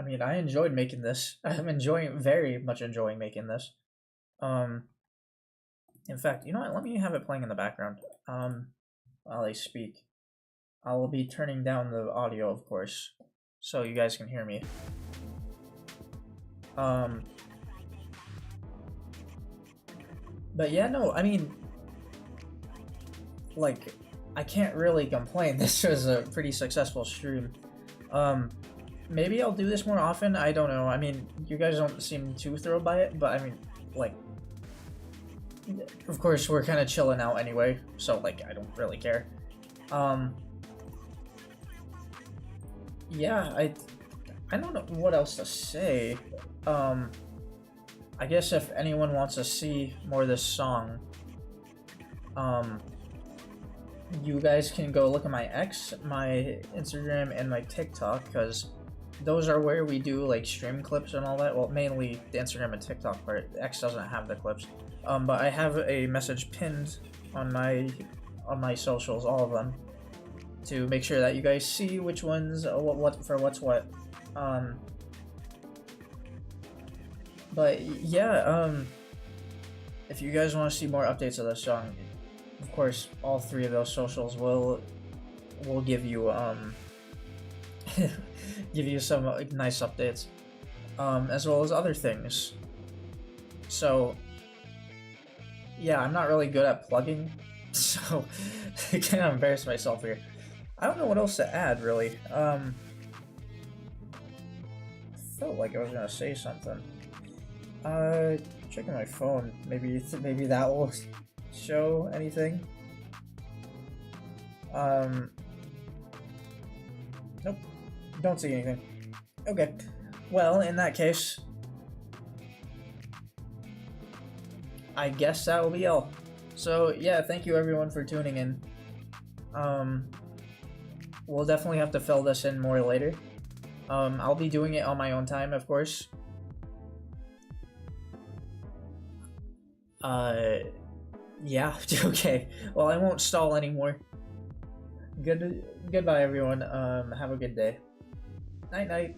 mean, I enjoyed making this. I'm very much enjoying making this. In fact, you know what? Let me have it playing in the background, while I speak. I will be turning down the audio, of course, so you guys can hear me. But yeah, no, I mean, like, I can't really complain. This was a pretty successful stream. Maybe I'll do this more often. I don't know. I mean, you guys don't seem too thrilled by it, but I mean, like, of course, we're kind of chilling out anyway, so, like, I don't really care. Yeah, I don't know what else to say. I guess if anyone wants to see more of this song, you guys can go look at my my Instagram, and my TikTok, because those are where we do like stream clips and all that. Well, mainly the Instagram and TikTok part. X doesn't have the clips. But I have a message pinned on my socials, all of them, to make sure that you guys see which ones, what's what. But yeah, if you guys want to see more updates of this song, of course, all 3 of those socials will give you give you some nice updates, as well as other things. So yeah, I'm not really good at plugging, so I kind of embarrass myself here. I don't know what else to add, really. Felt like I was gonna say something. Checking my phone. Maybe that will show anything. Nope. Don't see anything. Okay. Well, in that case, I guess that will be all. So yeah, thank you everyone for tuning in. We'll definitely have to fill this in more later. I'll be doing it on my own time, of course. Yeah, okay. Well, I won't stall anymore. Goodbye, everyone. Have a good day. Night, night.